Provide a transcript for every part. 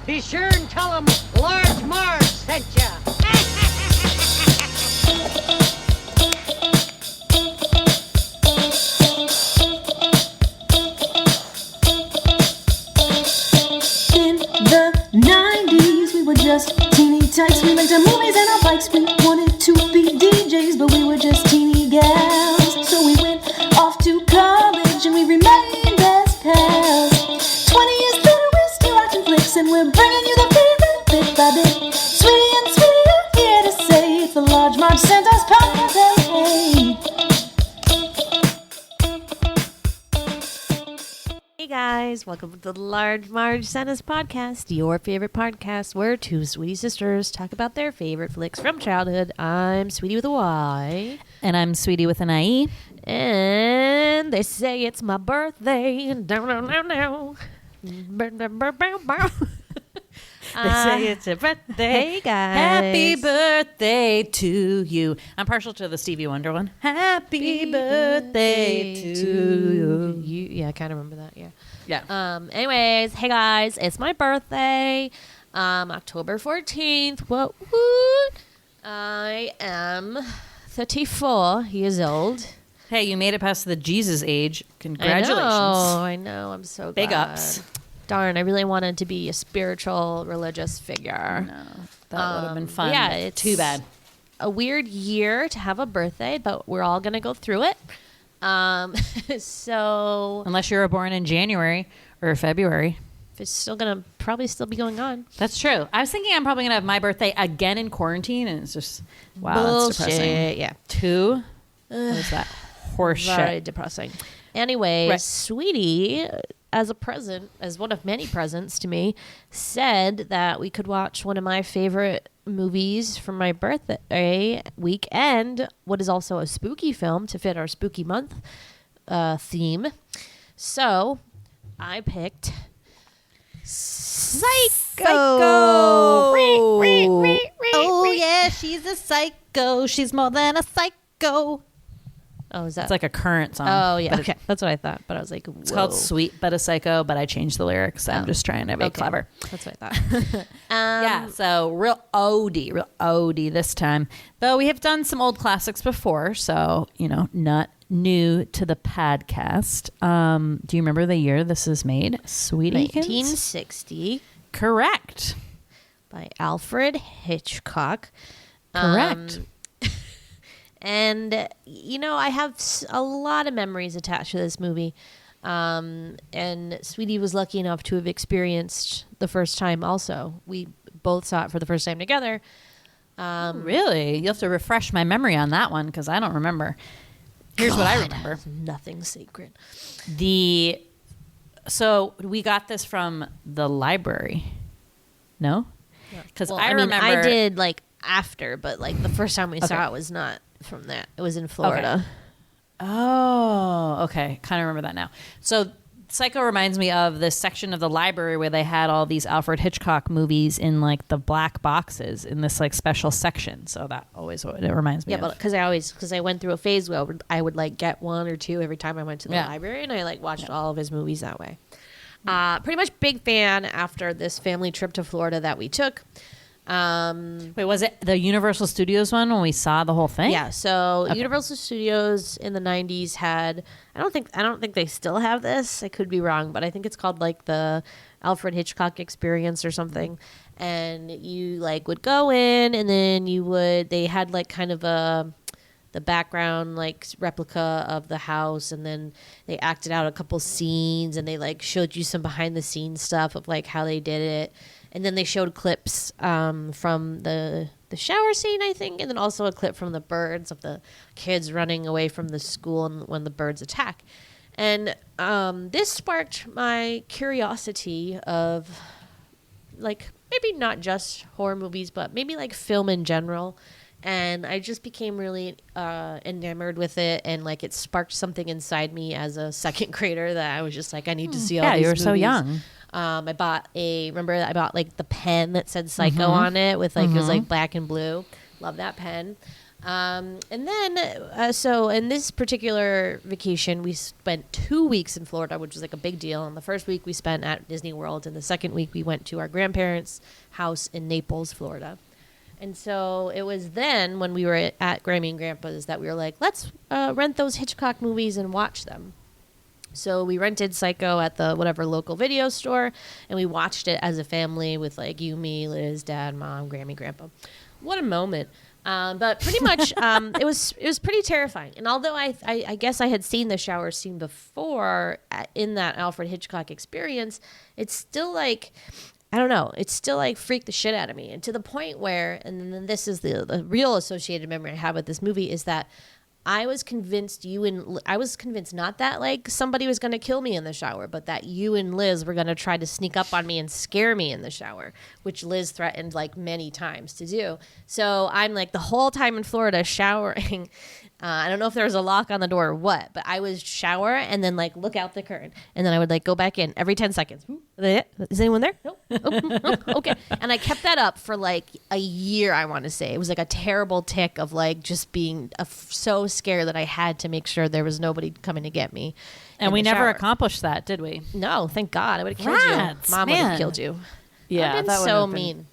Be sure and tell them Large Marge sent ya. In the 90s, we were just teeny tykes. We went to movies and our bikes. We wanted to be DJs, but we were just teeny gals. So we went off to college and we remained best pals. 20 years later, we're still watching flicks and we're bringing you the favorite bit by bit. Sweetie and Sweety are here to say it's the Large Marge Santa's podcast. Hey. Hey guys, welcome to the Large Marge Santa's podcast, your favorite podcast where two sweetie sisters talk about their favorite flicks from childhood. I'm Sweety with a Y. And I'm Sweety with an IE. And they say it's my birthday. No. They say it's a birthday. Hey guys. Happy birthday to you. I'm partial to the Stevie Wonder one. Happy birthday to you. Yeah, I kind of remember that, yeah. Yeah. Anyways, hey guys, it's my birthday. October 14th. What? I am 34 years old. Hey, you made it past the Jesus age. Congratulations. I know. I'm so Big glad. ups. Darn, I really wanted to be a spiritual, religious figure. No, that would have been fun. Yeah, but it's too bad. a weird year to have a birthday, but we're all going to go through it. So Unless you were born in January or February. it's still going to probably still be going on. That's true. I was thinking I'm probably going to have my birthday again in quarantine, and it's just, wow, Bullshit. that's depressing. Yeah. What is that? Horse Very shit. depressing. Anyways, Right. Sweety, as a present, as one of many presents to me, said that we could watch one of my favorite movies from my birthday weekend, what is also a spooky film to fit our spooky month theme. So I picked Psycho. Oh, yeah, she's a psycho. She's more than a psycho. Oh, is that? It's like a current song. Oh, yeah. But Okay. That's what I thought. But I was like, It's called Sweet But a Psycho, but I changed the lyrics. I'm just trying to be clever. That's what I thought. Yeah, so real OD this time. Though we have done some old classics before, so, not new to the podcast. Do you remember the year this is made? Sweetie? 1960 Correct. by Alfred Hitchcock. Correct. And, I have a lot of memories attached to this movie. And Sweetie was lucky enough to have experienced the first time also. We both saw it for the first time together. Really? You have to refresh my memory on that one because I don't remember. Here's what I remember. Nothing sacred. So we got this from the library. No? Because Well, I remember. I did after, but the first time we Okay. saw it was not from that. It was in Florida. Oh, okay. Kind of remember that now. So Psycho reminds me of this section of the library where they had all these Alfred Hitchcock movies in the black boxes in this special section. So that always what it reminds me Yeah, of. but because I went through a phase where I would get one or two every time I went to the library, and I watched all of his movies that way. Pretty much big fan after this family trip to Florida that we took. Wait, was it the Universal Studios one when we saw the whole thing? Yeah, so Okay. Universal Studios in the 90s had I don't think they still have this. I could be wrong, but I think it's called the Alfred Hitchcock Experience or something. And you would go in, and then they had kind of the background replica of the house, and then they acted out a couple scenes, and they showed you some behind the scenes stuff of how they did it. And then they showed clips from the shower scene, I think, and then also a clip from the birds of the kids running away from the school and when the birds attack. And this sparked my curiosity of, maybe not just horror movies, but maybe film in general. And I just became really enamored with it, and it sparked something inside me as a second grader that I was just I need to see all these you were movies. so young. I bought the pen that said Psycho on it with it was black and blue. Love that pen. And then, so in this particular vacation, we spent 2 weeks in Florida, which was like a big deal. And the first week we spent at Disney World, and the second week we went to our grandparents' house in Naples, Florida. And so it was then when we were at Grammy and Grandpa's that we were like, let's rent those Hitchcock movies and watch them. So we rented Psycho at the whatever local video store, and we watched it as a family with like you, me, Liz, Dad, Mom, Grammy, Grandpa. What a moment. But pretty much, it was pretty terrifying. And although I guess I had seen the shower scene before in that Alfred Hitchcock experience, it's still like, I don't know, it's still like freaked the shit out of me. And to the point where, and then this is the real associated memory I have with this movie, is that I was convinced not that like somebody was going to kill me in the shower, but that you and Liz were going to try to sneak up on me and scare me in the shower, which Liz threatened like many times to do. So I'm like the whole time in Florida showering. I don't know if there was a lock on the door or what, but I would shower and then like look out the curtain, and then I would like go back in every 10 seconds. Is anyone there? No. Okay. And I kept that up for like a year, I want to say. It was like a terrible tick of like just being so scared that I had to make sure there was nobody coming to get me. And we never accomplished that, did we? No, thank God. I would have killed you. Mom would have killed you. Yeah, I've been so mean.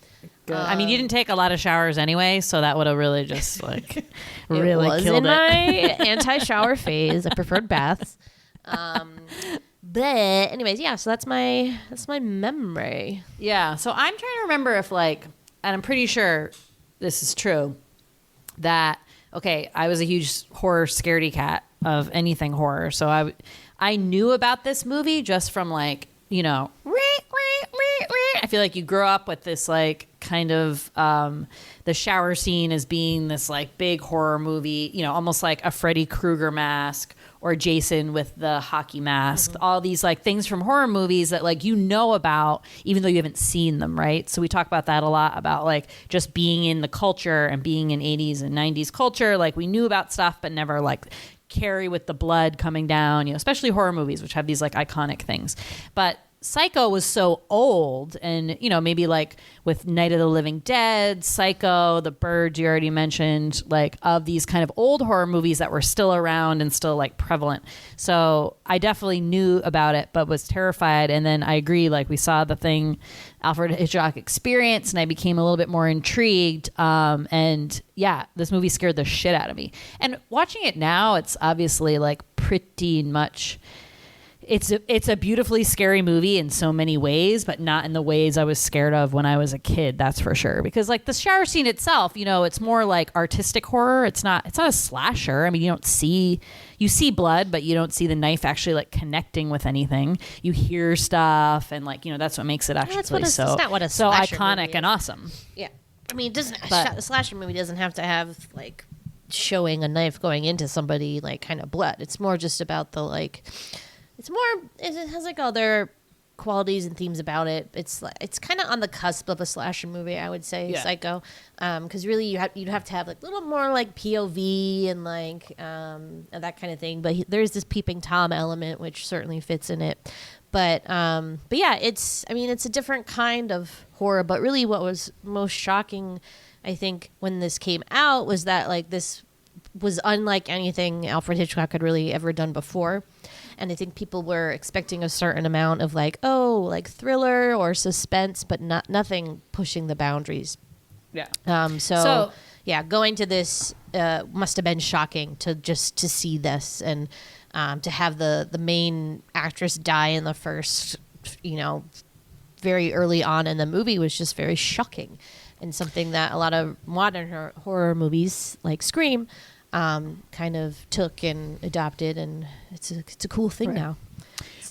Good. I mean, you didn't take a lot of showers anyway, so that would have really just like really it was killed in it. my anti-shower phase. I preferred baths. But anyways, yeah. So that's my memory. Yeah. So I'm trying to remember if like, and I'm pretty sure this is true, that okay, I was a huge horror scaredy cat of anything horror, so I knew about this movie just from like, you know, I feel like you grow up with this like kind of the shower scene as being this like big horror movie, you know, almost like a Freddy Krueger mask or Jason with the hockey mask, all these like things from horror movies that like you know about even though you haven't seen them, right? So we talk about that a lot, about like just being in the culture and being in 80s and 90s culture. Like we knew about stuff but never like carry with the blood coming down, you know, especially horror movies which have these like iconic things. But Psycho was so old, and you know, maybe like with Night of the Living Dead, Psycho, The Bird you already mentioned, like of these kind of old horror movies that were still around and still like prevalent. So I definitely knew about it but was terrified. And then I agree, like we saw the thing Alfred Hitchcock Experience and I became a little bit more intrigued. And yeah, this movie scared the shit out of me. And watching it now, it's obviously like pretty much, it's a beautifully scary movie in so many ways, but not in the ways I was scared of when I was a kid. That's for sure. Because like the shower scene itself, you know, it's more like artistic horror. It's not a slasher. I mean, you see blood, but you don't see the knife actually like connecting with anything. You hear stuff, and like, you know, that's what makes it actually it's not what a so slasher iconic movie and is. awesome. Yeah. I mean, a slasher movie doesn't have to have like showing a knife going into somebody like kind of blood. It's more just about the like, it has like other qualities and themes about it. It's kind of on the cusp of a slasher movie, I would say, yeah. Psycho, because really you'd have to have like a little more like POV and like that kind of thing. But there's this peeping Tom element which certainly fits in it. But yeah, it's a different kind of horror. But really, what was most shocking, I think, when this came out was that like this was unlike anything Alfred Hitchcock had really ever done before. And I think people were expecting a certain amount of like, like thriller or suspense, but nothing pushing the boundaries. Yeah. So yeah, going to this must have been shocking to see this, and to have the main actress die in the first, you know, very early on in the movie was just very shocking, and something that a lot of modern horror movies like Scream kind of took and adopted, and it's a cool thing now.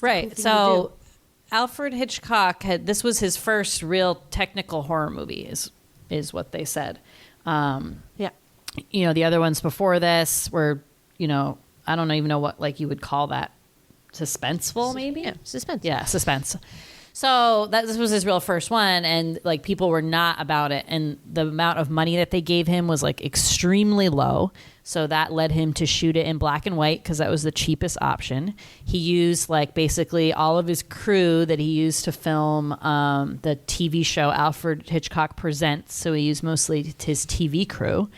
Right. Cool thing so Alfred Hitchcock this was his first real technical horror movie is what they said. Yeah. You know, the other ones before this were, you know, I don't even know what like you would call that, suspenseful maybe? Yeah, suspense. Yeah, suspense. So this was his real first one, and like people were not about it, and the amount of money that they gave him was like extremely low. So that led him to shoot it in black and white because that was the cheapest option. He used like basically all of his crew that he used to film the TV show Alfred Hitchcock Presents. So he used mostly his TV crew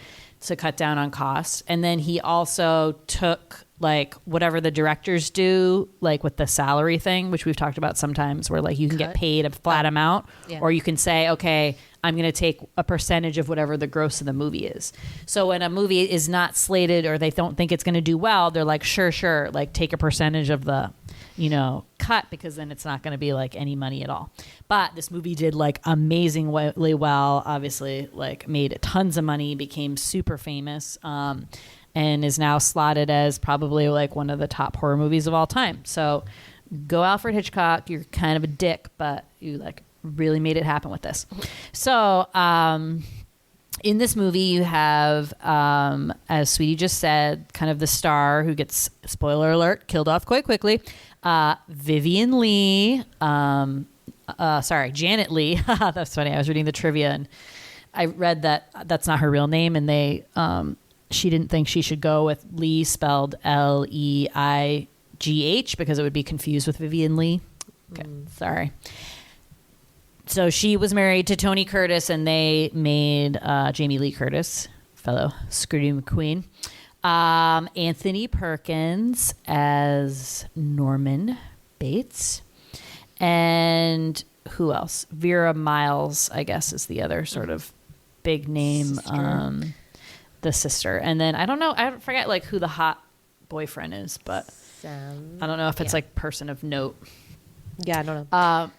to cut down on costs. And then he also took like whatever the directors do, like with the salary thing, which we've talked about sometimes, where like you can get paid a flat amount, or you can say, okay, I'm going to take a percentage of whatever the gross of the movie is. So when a movie is not slated or they don't think it's going to do well, they're like, sure, like take a percentage of the, cut, because then it's not going to be like any money at all. But this movie did like amazingly well, obviously like made tons of money, became super famous, and is now slotted as probably like one of the top horror movies of all time. So go Alfred Hitchcock. You're kind of a dick, but you like really made it happen with this. So in this movie you have, as Sweety just said, kind of the star who gets, spoiler alert, killed off quite quickly, Vivian Lee, Janet Lee. That's funny. I was reading the trivia and I read that that's not her real name, and they she didn't think she should go with Lee spelled Leigh because it would be confused with Vivian Lee. Okay, sorry. So she was married to Tony Curtis, and they made Jamie Lee Curtis, fellow Scream Queen. Anthony Perkins as Norman Bates. And who else? Vera Miles, I guess, is the other sort of big name. The sister. And then I don't know, I forget like who the hot boyfriend is, but I don't know if it's like person of note. Yeah, I don't know.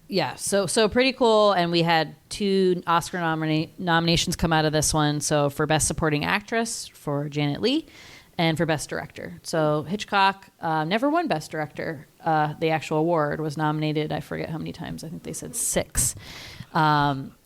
Yeah, so pretty cool. And we had 2 Oscar nominations come out of this one. So for Best Supporting Actress for Janet Leigh, and for Best Director. So Hitchcock never won Best Director. The actual award was nominated, I forget how many times. I think they said 6.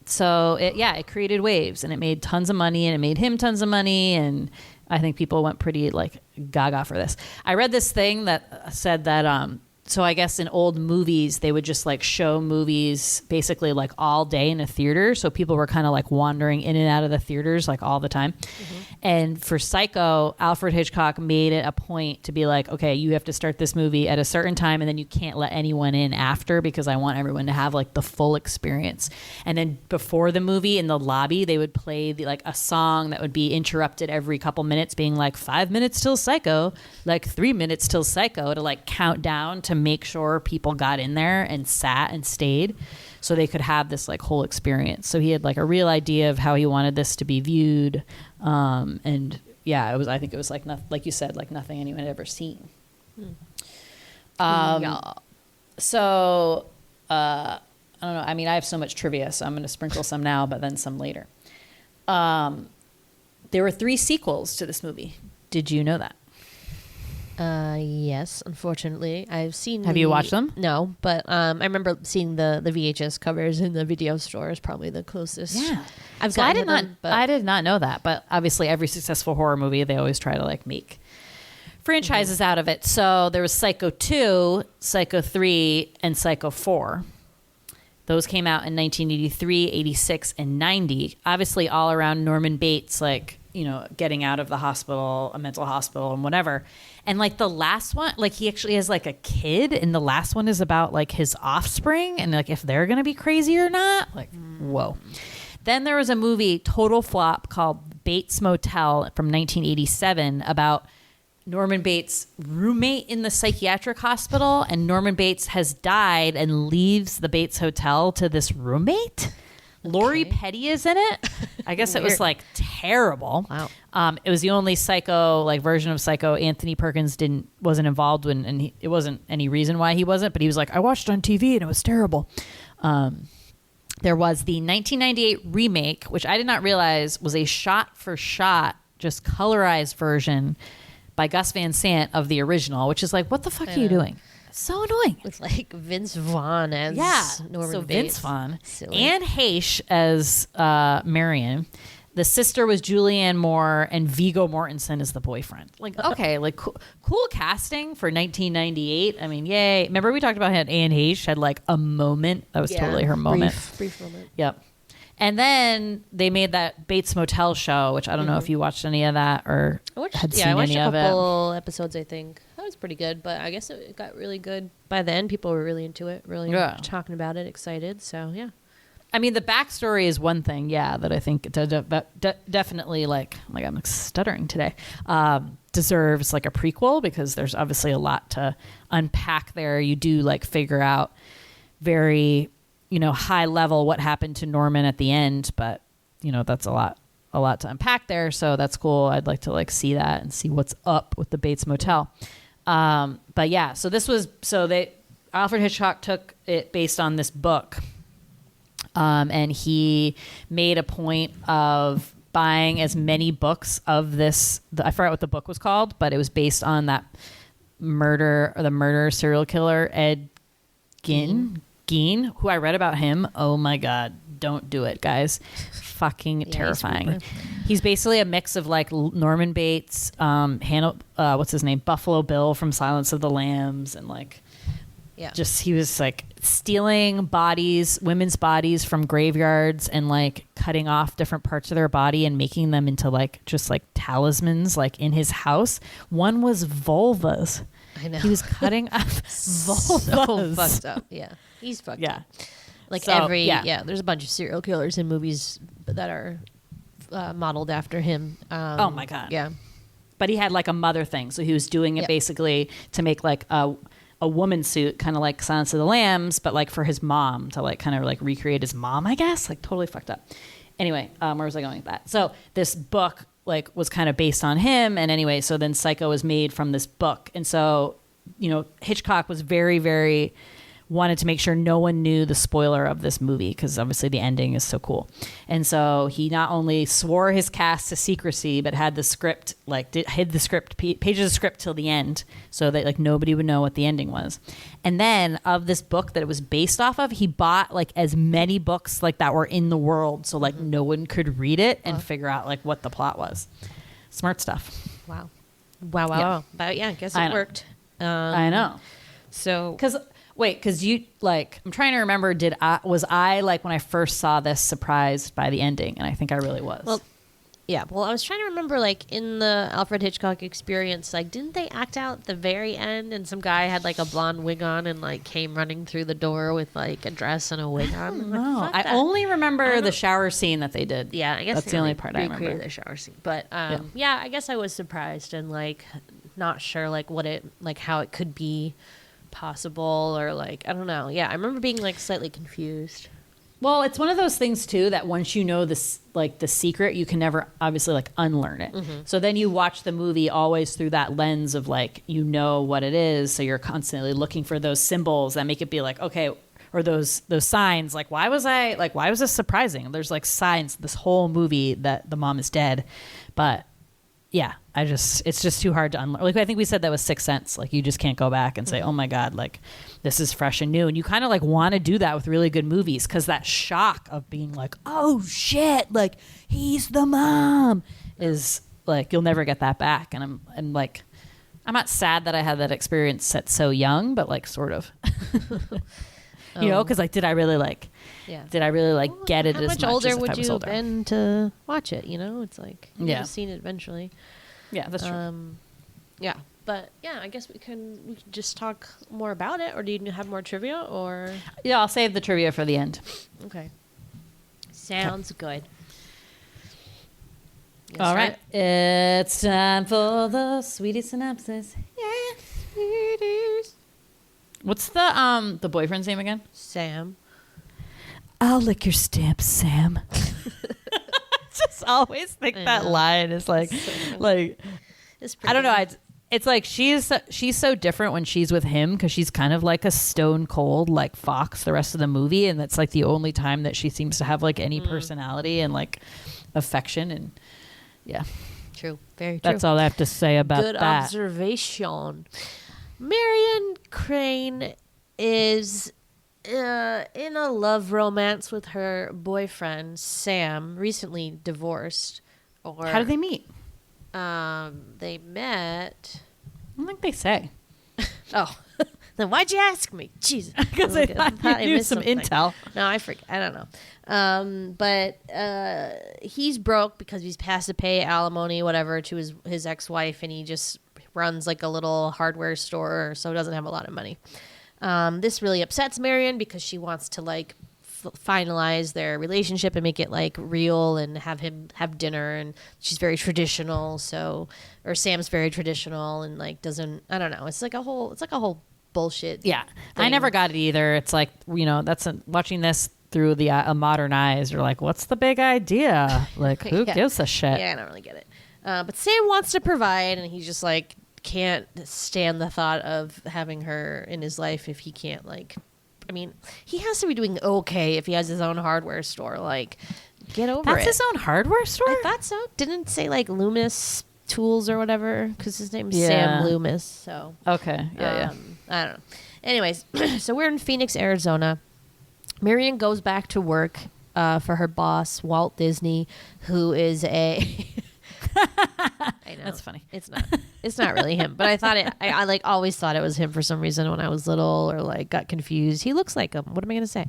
So it created waves, and it made tons of money, and it made him tons of money, and I think people went pretty like gaga for this. I read this thing that said that so I guess in old movies they would just like show movies basically like all day in a theater, so people were kind of like wandering in and out of the theaters like all the time. Mm-hmm. And for Psycho, Alfred Hitchcock made it a point to be like, okay, you have to start this movie at a certain time, and then you can't let anyone in after, because I want everyone to have like the full experience. And then before the movie in the lobby, they would play like a song that would be interrupted every couple minutes, being like 5 minutes till Psycho, like 3 minutes till Psycho, to like count down to make sure people got in there and sat and stayed, so they could have this like whole experience. So he had like a real idea of how he wanted this to be viewed. And yeah, I think it was like, like you said, like nothing anyone had ever seen. So, I don't know. I mean, I have so much trivia, so I'm going to sprinkle some now, but then some later. There were 3 sequels to this movie. Did you know that? Yes, unfortunately. I've seen. Have you watched them? No, but I remember seeing the VHS covers in the video store is probably the closest. Yeah. I did not know that, but obviously every successful horror movie, they always try to like make franchises out of it. So there was Psycho 2, Psycho 3, and Psycho 4. Those came out in 1983, 86, and 90. Obviously all around Norman Bates, like, getting out of the hospital, a mental hospital and whatever. And like the last one, like he actually has like a kid, and the last one is about like his offspring and like if they're going to be crazy or not. Like, whoa. Then there was a movie, total flop, called Bates Motel from 1987 about Norman Bates' roommate in the psychiatric hospital, and Norman Bates has died and leaves the Bates Hotel to this roommate. Lori Petty is in it. I guess it was like terrible. Wow. It was the only Psycho like version of Psycho Anthony Perkins wasn't involved in, and it wasn't any reason why he wasn't, but he was like, I watched it on TV and it was terrible. There was the 1998 remake, which I did not realize was a shot-for-shot, just colorized version by Gus Van Sant of the original, which is like, what the fuck are you doing? So annoying. With like Vince Vaughn as Norman so Bates. Vince Vaughn. Silly. Anne Heche as Marion. The sister was Julianne Moore, and Viggo Mortensen is the boyfriend. Like, okay, like cool casting for 1998. I mean, yay. Remember we talked about how Anne Heche had like a moment? That was totally her moment. Brief moment. Yep. And then they made that Bates Motel show, which I don't know if you watched any of that or had seen I watched any a of it. couple episodes, I think. That was pretty good, but I guess it got really good by then. People were really into it, really talking about it, excited. So, yeah. I mean, the backstory is one thing, yeah, that I think definitely like I'm stuttering today, deserves like a prequel, because there's obviously a lot to unpack there. You do like figure out very, high level what happened to Norman at the end, but that's a lot to unpack there. So that's cool. I'd like to like see that and see what's up with the Bates Motel. But yeah, so Alfred Hitchcock took it based on this book. And he made a point of buying as many books of this. I forgot what the book was called, but it was based on that murder serial killer, Ed Gein, who I read about him. Oh my God. Don't do it, guys. Fucking terrifying. He's basically a mix of like Norman Bates, what's his name? Buffalo Bill from Silence of the Lambs, and like, he was like stealing women's bodies from graveyards and like cutting off different parts of their body and making them into like just like talismans like in his house. One was vulvas. I know. He was cutting off vulvas. So fucked up. Yeah. He's fucked up. Like So, there's a bunch of serial killers in movies that are modeled after him. Oh my God. Yeah. But he had like a mother thing. So he was doing it basically to make like a woman suit, kind of like Silence of the Lambs, but like for his mom, to like kind of like recreate his mom, I guess. Like totally fucked up. Anyway, where was I going with that? So this book like was kind of based on him. And anyway, so then Psycho was made from this book. And so, Hitchcock was very, very wanted to make sure no one knew the spoiler of this movie, because obviously the ending is so cool. And so he not only swore his cast to secrecy, but had the script, hid the script, pages of script till the end, so that like nobody would know what the ending was. And then of this book that it was based off of, he bought like as many books like that were in the world, so like no one could read it and figure out like what the plot was. Smart stuff. Wow. Yeah. But yeah, I guess it worked. I know. So because you like, I'm trying to remember, was I like when I first saw this surprised by the ending? And I think I really was. Well, yeah. Well, I was trying to remember, like in the Alfred Hitchcock Experience, like didn't they act out the very end and some guy had like a blonde wig on and like came running through the door with like a dress and a wig on? No, I only remember the shower scene that they did. Yeah, I guess that's the only part I remember. The shower scene, but yeah, I guess I was surprised and like not sure like how it could be possible, or like I don't know. Yeah, I remember being like slightly confused. Well, it's one of those things too that once you know this, like the secret, you can never obviously like unlearn it. So then you watch the movie always through that lens of like what it is, so you're constantly looking for those symbols that make it be like okay, or those signs like why was this surprising? There's like signs this whole movie that the mom is dead, but yeah, it's just too hard to unlearn. Like I think we said that was Sixth Sense. Like you just can't go back and say, oh my God, like this is fresh and new. And you kind of like want to do that with really good movies, because that shock of being like, oh shit, like he's the mom is like, you'll never get that back. And I'm like, I'm not sad that I had that experience at so young, but like sort of, because like, did I really get it how as much much older as if would I was you older? have been to watch it? It's like you've Yeah. seen it eventually. Yeah, that's true. Yeah, but yeah, I guess we can just talk more about it, or do you have more trivia? Or Yeah, I'll save the trivia for the end. okay, sounds good. Yes, All right. It's time for the Sweety synopsis. Yeah, it is. What's the boyfriend's name again? Sam. I'll lick your stamps, Sam. Just always think that line is like, It's I don't know. pretty It's like she's so different when she's with him, because she's kind of like a stone cold like fox the rest of the movie, and that's like the only time that she seems to have like any personality and like affection, and yeah, true. Very true. that's all I have to say about Good that. observation. Marion Crane is in a love romance with her boyfriend Sam, recently divorced. Or How did they meet? They met. I don't think they say. Oh, then why'd you ask me? Jesus, Because I thought you knew missed some something. intel. No, I forget. I don't know. But he's broke because he's has to pay alimony, whatever, to his ex-wife, and he just runs like a little hardware store, so doesn't have a lot of money. This really upsets Marion because she wants to like finalize their relationship and make it like real and have him have dinner. And she's very traditional. Or Sam's very traditional and like doesn't, I don't know. It's like a whole bullshit. Yeah. I thing. never got it either. It's like, watching this through the modern eyes, you're like, what's the big idea? Like, who Yeah. gives a shit? Yeah, I don't really get it. But Sam wants to provide, and he just like can't stand the thought of having her in his life if he can't like. I mean, he has to be doing okay if he has his own hardware store. Like, get over it. That's his own hardware store? I thought so. Didn't it say like Loomis Tools or whatever? Because his name's Yeah. Sam Loomis. So Okay. Yeah. I don't know. Anyways, so we're in Phoenix, Arizona. Marion goes back to work for her boss, Walt Disney, who is a. I know That's funny. It's not. It's not really him, but I thought it. I like always thought it was him for some reason when I was little, or like got confused. He looks like him. What am I gonna say?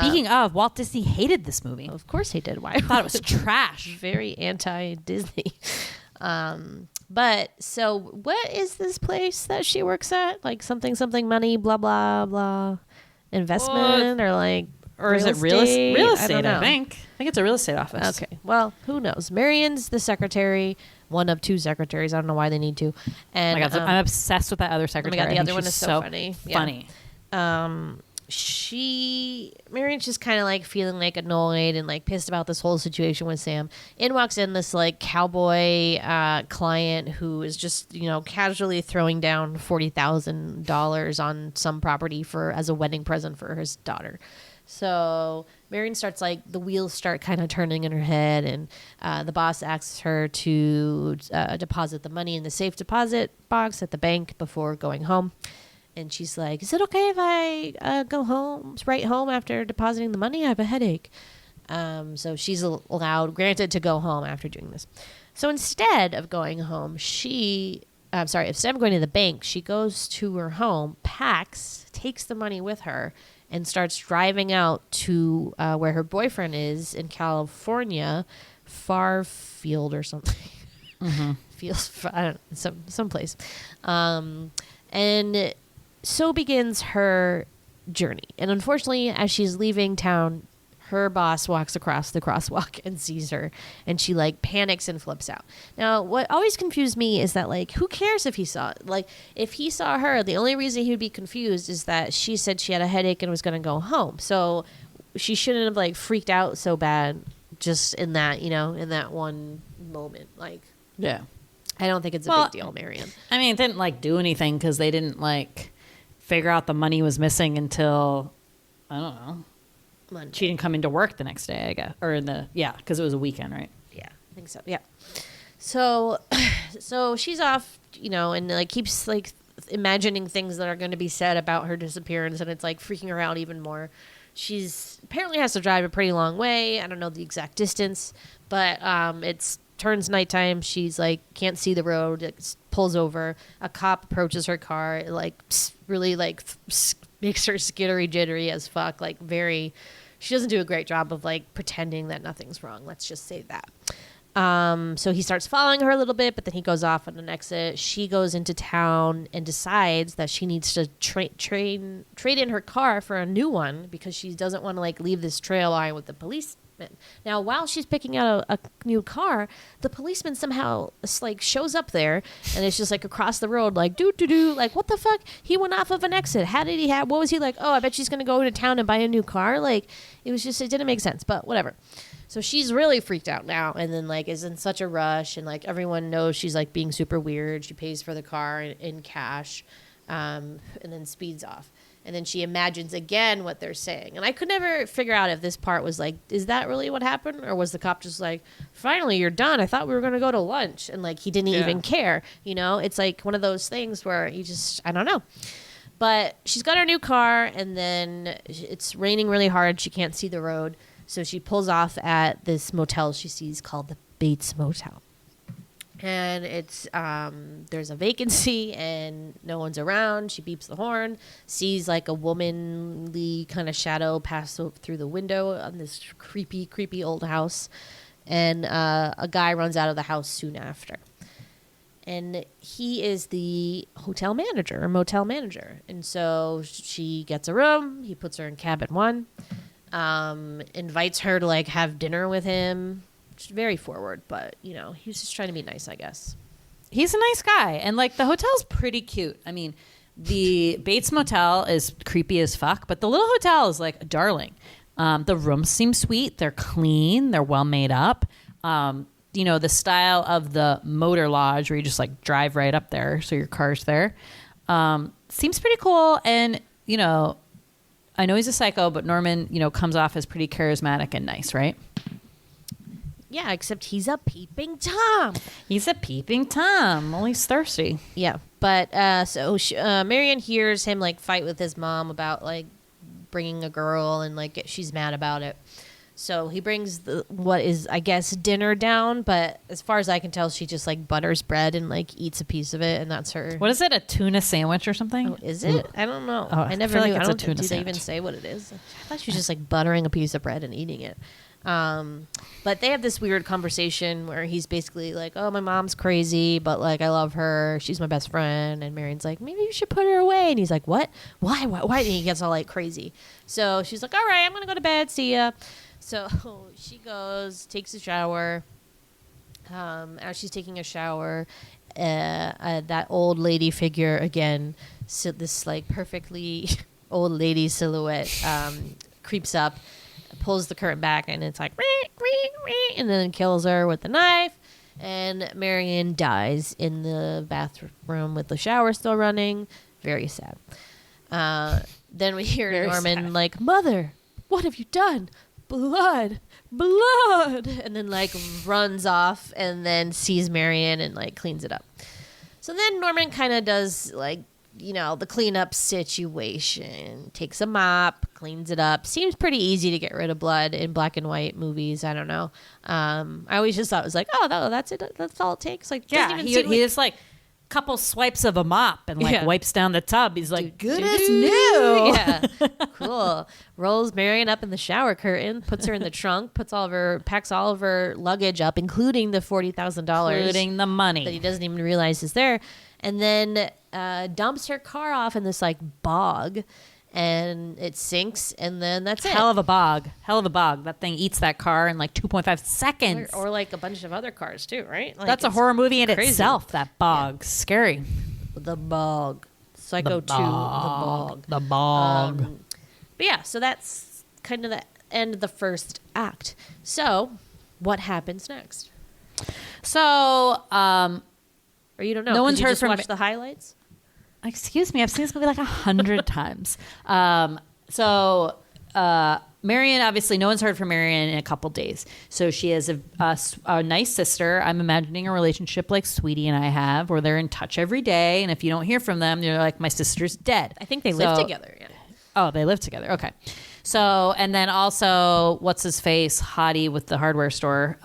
Speaking of, Walt Disney hated this movie. Of course he did. Why? I thought it was trash. Very anti-Disney. But so what is this place that she works at? Like something money, blah blah blah, investment or like. Or is it real estate? I don't know. I think it's a real estate office. Okay. Well, who knows? Marion's the secretary, one of two secretaries. I don't know why they need to. And Oh my God, I'm obsessed with that other secretary. the I think other one she's is so funny. Yeah. Funny. Marion's just kind of like feeling like annoyed and like pissed about this whole situation with Sam. In walks in this like cowboy client who is just casually throwing down $40,000 on some property as a wedding present for his daughter. So Marion starts like the wheels start kind of turning in her head, and the boss asks her to deposit the money in the safe deposit box at the bank before going home. And she's like, "Is it okay if I go home, right home after depositing the money? I have a headache." So she's granted to go home after doing this. So instead of going home, instead of going to the bank, she goes to her home, packs, takes the money with her, and starts driving out to where her boyfriend is in California, Farfield or something. Feels I don't know, someplace. And so begins her journey. And unfortunately, as she's leaving town, her boss walks across the crosswalk and sees her, and she like panics and flips out. Now, what always confused me is that like, who cares if he saw it? Like, if he saw her, the only reason he would be confused is that she said she had a headache and was going to go home. So she shouldn't have like freaked out so bad just in that, in that one moment. Like, Yeah. I don't think it's a big deal, Marion. I mean, it didn't like do anything because they didn't like figure out the money was missing until, I don't know. Monday. She didn't come into work the next day, I guess. Or because it was a weekend, right? Yeah, I think so. Yeah. So she's off, and like keeps like imagining things that are going to be said about her disappearance, and it's like freaking her out even more. She's apparently has to drive a pretty long way. I don't know the exact distance, but it's turns nighttime. She's like can't see the road. It pulls over. A cop approaches her car. It, like really like makes her skittery jittery as fuck. Like she doesn't do a great job of like pretending that nothing's wrong. Let's just say that. So he starts following her a little bit, but then he goes off on an exit. She goes into town and decides that she needs to trade in her car for a new one because she doesn't want to like leave this trail line with the policeman. Now, while she's picking out a new car, the policeman somehow like shows up there, and it's just like across the road, like doo. Like, what the fuck? He went off of an exit. How did he have? What was he like? Oh, I bet she's gonna go to town and buy a new car. Like, it didn't make sense. But whatever. So she's really freaked out now, and then like is in such a rush, and like everyone knows she's like being super weird. She pays for the car in cash, and then speeds off. And then she imagines again what they're saying. And I could never figure out if this part was like, is that really what happened? Or was the cop just like, finally, you're done. I thought we were going to go to lunch. And like, he didn't even care. It's like one of those things where I don't know. But she's got her new car, and then it's raining really hard. She can't see the road. So she pulls off at this motel she sees called the Bates Motel. And it's there's a vacancy and no one's around. She beeps the horn, sees like a womanly kind of shadow pass through the window on this creepy old house, and a guy runs out of the house soon after. And he is the hotel manager or motel manager. And so she gets a room. He puts her in cabin 1. invites her to like have dinner with him. Which is very forward, but you know, he's just trying to be nice, I guess. He's a nice guy, and like the hotel's pretty cute. I mean, the Bates Motel is creepy as fuck, but the little hotel is like darling. The rooms seem sweet. They're clean. They're well made up. You know, the style of the motor lodge where you just like drive right up there, so your car's there, seems pretty cool. And you know, I know he's a psycho, but Norman, you know, comes off as pretty charismatic and nice, right? Yeah, except he's a peeping Tom. He's a peeping Tom. Well, he's thirsty. Yeah, but so Marion hears him like fight with his mom about like bringing a girl, and like she's mad about it. So he brings what is, I guess, dinner down, but as far as I can tell, she just like butters bread and like eats a piece of it, and that's her. What is it? A tuna sandwich or something? Oh, is it? I don't know. Oh, I never feel knew. like it's I a don't tuna do they even sandwich. say what it is? I thought she was just like buttering a piece of bread and eating it. But they have this weird conversation where he's basically like, "Oh, my mom's crazy, but like I love her. She's my best friend." And Marion's like, "Maybe you should put her away." And he's like, "What? Why? Why?" And he gets all like crazy. So she's like, "All right, I'm gonna go to bed. See ya." So she goes, takes a shower. As she's taking a shower, that old lady figure again, so this like perfectly old lady silhouette creeps up, pulls the curtain back, and it's like, and then kills her with the knife. And Marion dies in the bathroom with the shower still running. Very sad. Then we hear Very Norman sad. like, "Mother, what have you done? Blood, blood," and then like runs off and then sees Marion and like cleans it up. So then Norman kind of does like, you know, the cleanup situation, takes a mop, cleans it up. Seems pretty easy to get rid of blood in black and white movies. I don't know. I always just thought it was like, oh, no, that's it. That's all it takes. Like, Yeah, doesn't even he seem like- is like couple swipes of a mop and like Yeah. wipes down the tub. He's like, good as Doo-doo. new. Yeah, cool. Rolls Marion up in the shower curtain, puts her in the trunk, packs all of her luggage up, including the $40,000, Including the that he money. doesn't even realize is there, and then dumps her car off in this like bog, and it sinks, and then that's it. Hell of a bog. That thing eats that car in like 2.5 seconds. Or like a bunch of other cars too, right? Like That's a it's horror movie in crazy. itself, that bog. Scary. The bog. Psycho 2, the bog. The bog. But yeah, so that's kind of the end of the first act. So, what happens next? So, Or you don't know? No 'cause one's you heard just from- watched the highlights. excuse me, I've seen this movie like 100 times. Marion, obviously, no one's heard from Marion in a couple days. So she has a nice sister. I'm imagining a relationship like Sweety and I have, where they're in touch every day. And if you don't hear from them, you're like, my sister's dead. I think they live together. Yeah. Oh, they live together. Okay. So, and then also, what's his face? Hottie with the hardware store.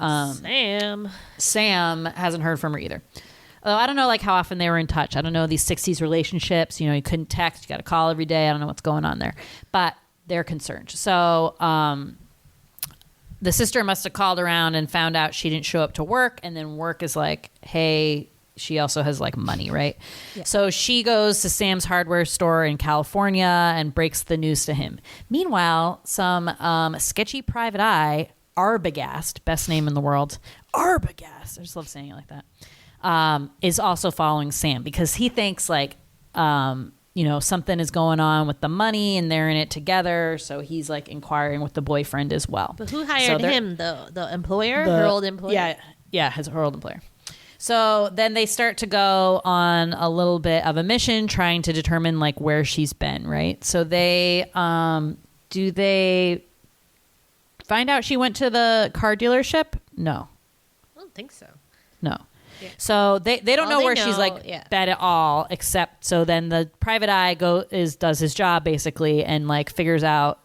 Sam hasn't heard from her either. I don't know like how often they were in touch. I don't know these 60s relationships. You know, you couldn't text. You got to call every day. I don't know what's going on there. But they're concerned. So the sister must have called around and found out she didn't show up to work. And then work is like, hey, she also has like money, right? Yeah. So she goes to Sam's hardware store in California and breaks the news to him. Meanwhile, some sketchy private eye, Arbogast, best name in the world, Arbogast, I just love saying it like that, is also following Sam because he thinks like, you know, something is going on with the money and they're in it together. So he's like inquiring with the boyfriend as well. But who hired him? The employer? Her old employer? Yeah, her old employer. So then they start to go on a little bit of a mission trying to determine like where she's been, right? So they do they find out she went to the car delership? No. I don't think so. No. Yeah. So they don't All know they where she's know- like yeah. been at all, except so then the private eye does his job basically and like figures out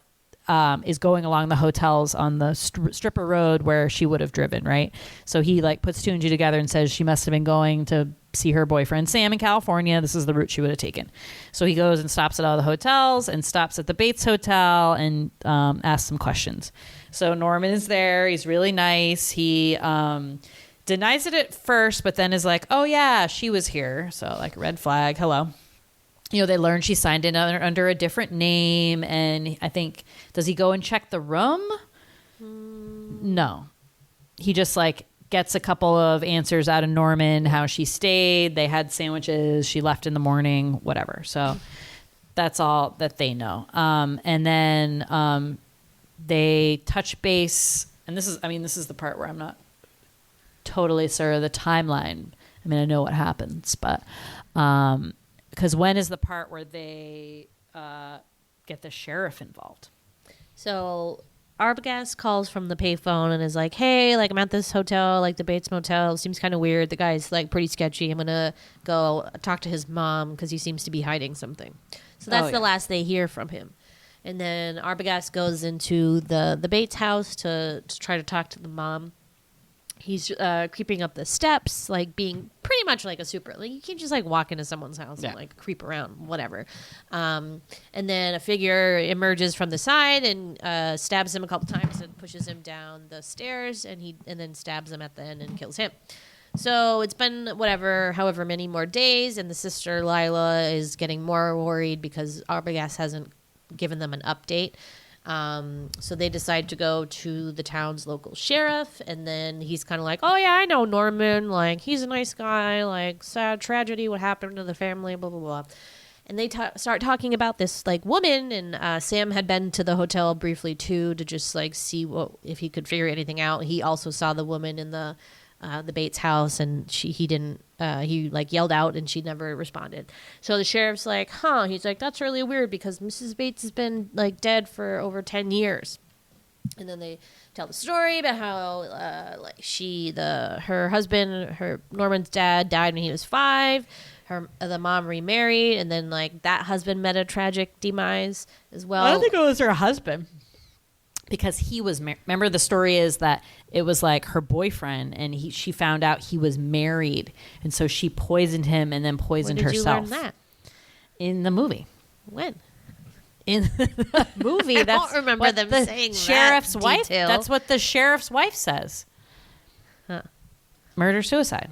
is going along the hotels on the stripper road where she would have driven, right? So he like puts two and two together and says she must have been going to see her boyfriend Sam in California. This is the route she would have taken. So he goes and stops at all the hotels and stops at the Bates Hotel and asks some questions. So Norman is there. He's really nice. He denies it at first, but then is like, oh yeah, she was here. So like red flag. Hello. they learn she signed in under a different name. And I think, does he go and check the room? No. He just like gets a couple of answers out of Norman, how she stayed. They had sandwiches. She left in the morning, whatever. So that's all that they know. And then they touch base. And this is the part where I'm not totally sure of the timeline. I mean, I know what happens, but because when is the part where they get the sheriff involved? So Arbogast calls from the payphone and is like, hey, like I'm at this hotel, like the Bates Motel. Seems kind of weird. The guy's like pretty sketchy. I'm going to go talk to his mom because he seems to be hiding something. So that's the last they hear from him. And then Arbogast goes into the Bates house to try to talk to the mom. He's creeping up the steps, like being pretty much like a super. Like you can't just like walk into someone's house and like creep around, whatever. And then a figure emerges from the side and stabs him a couple times and pushes him down the stairs, and then stabs him at the end and kills him. So it's been however many more days, and the sister Lila is getting more worried because Arbogast hasn't given them an update. So they decide to go to the town's local sheriff, and then he's kind of like, oh yeah, I know Norman, like he's a nice guy, like sad tragedy, what happened to the family, blah blah blah. And they start talking about this like woman, and Sam had been to the hotel briefly too to just like see if he could figure anything out. He also saw the woman in the Bates house, and he like yelled out and she never responded. So the sheriff's like, he's like, that's really weird because Mrs. Bates has been like dead for over 10 years. And then they tell the story about how like her husband, Norman's dad, died when he was 5. The mom remarried, and then like that husband met a tragic demise as well. I don't think it was her husband. Because he was remember the story is that it was like her boyfriend, and she found out he was married, and so she poisoned him and then poisoned herself. When did you learn that? In the movie. When? In the movie. I don't remember them saying sheriff's that wife. detail. That's what the sheriff's wife says. Huh. Murder suicide.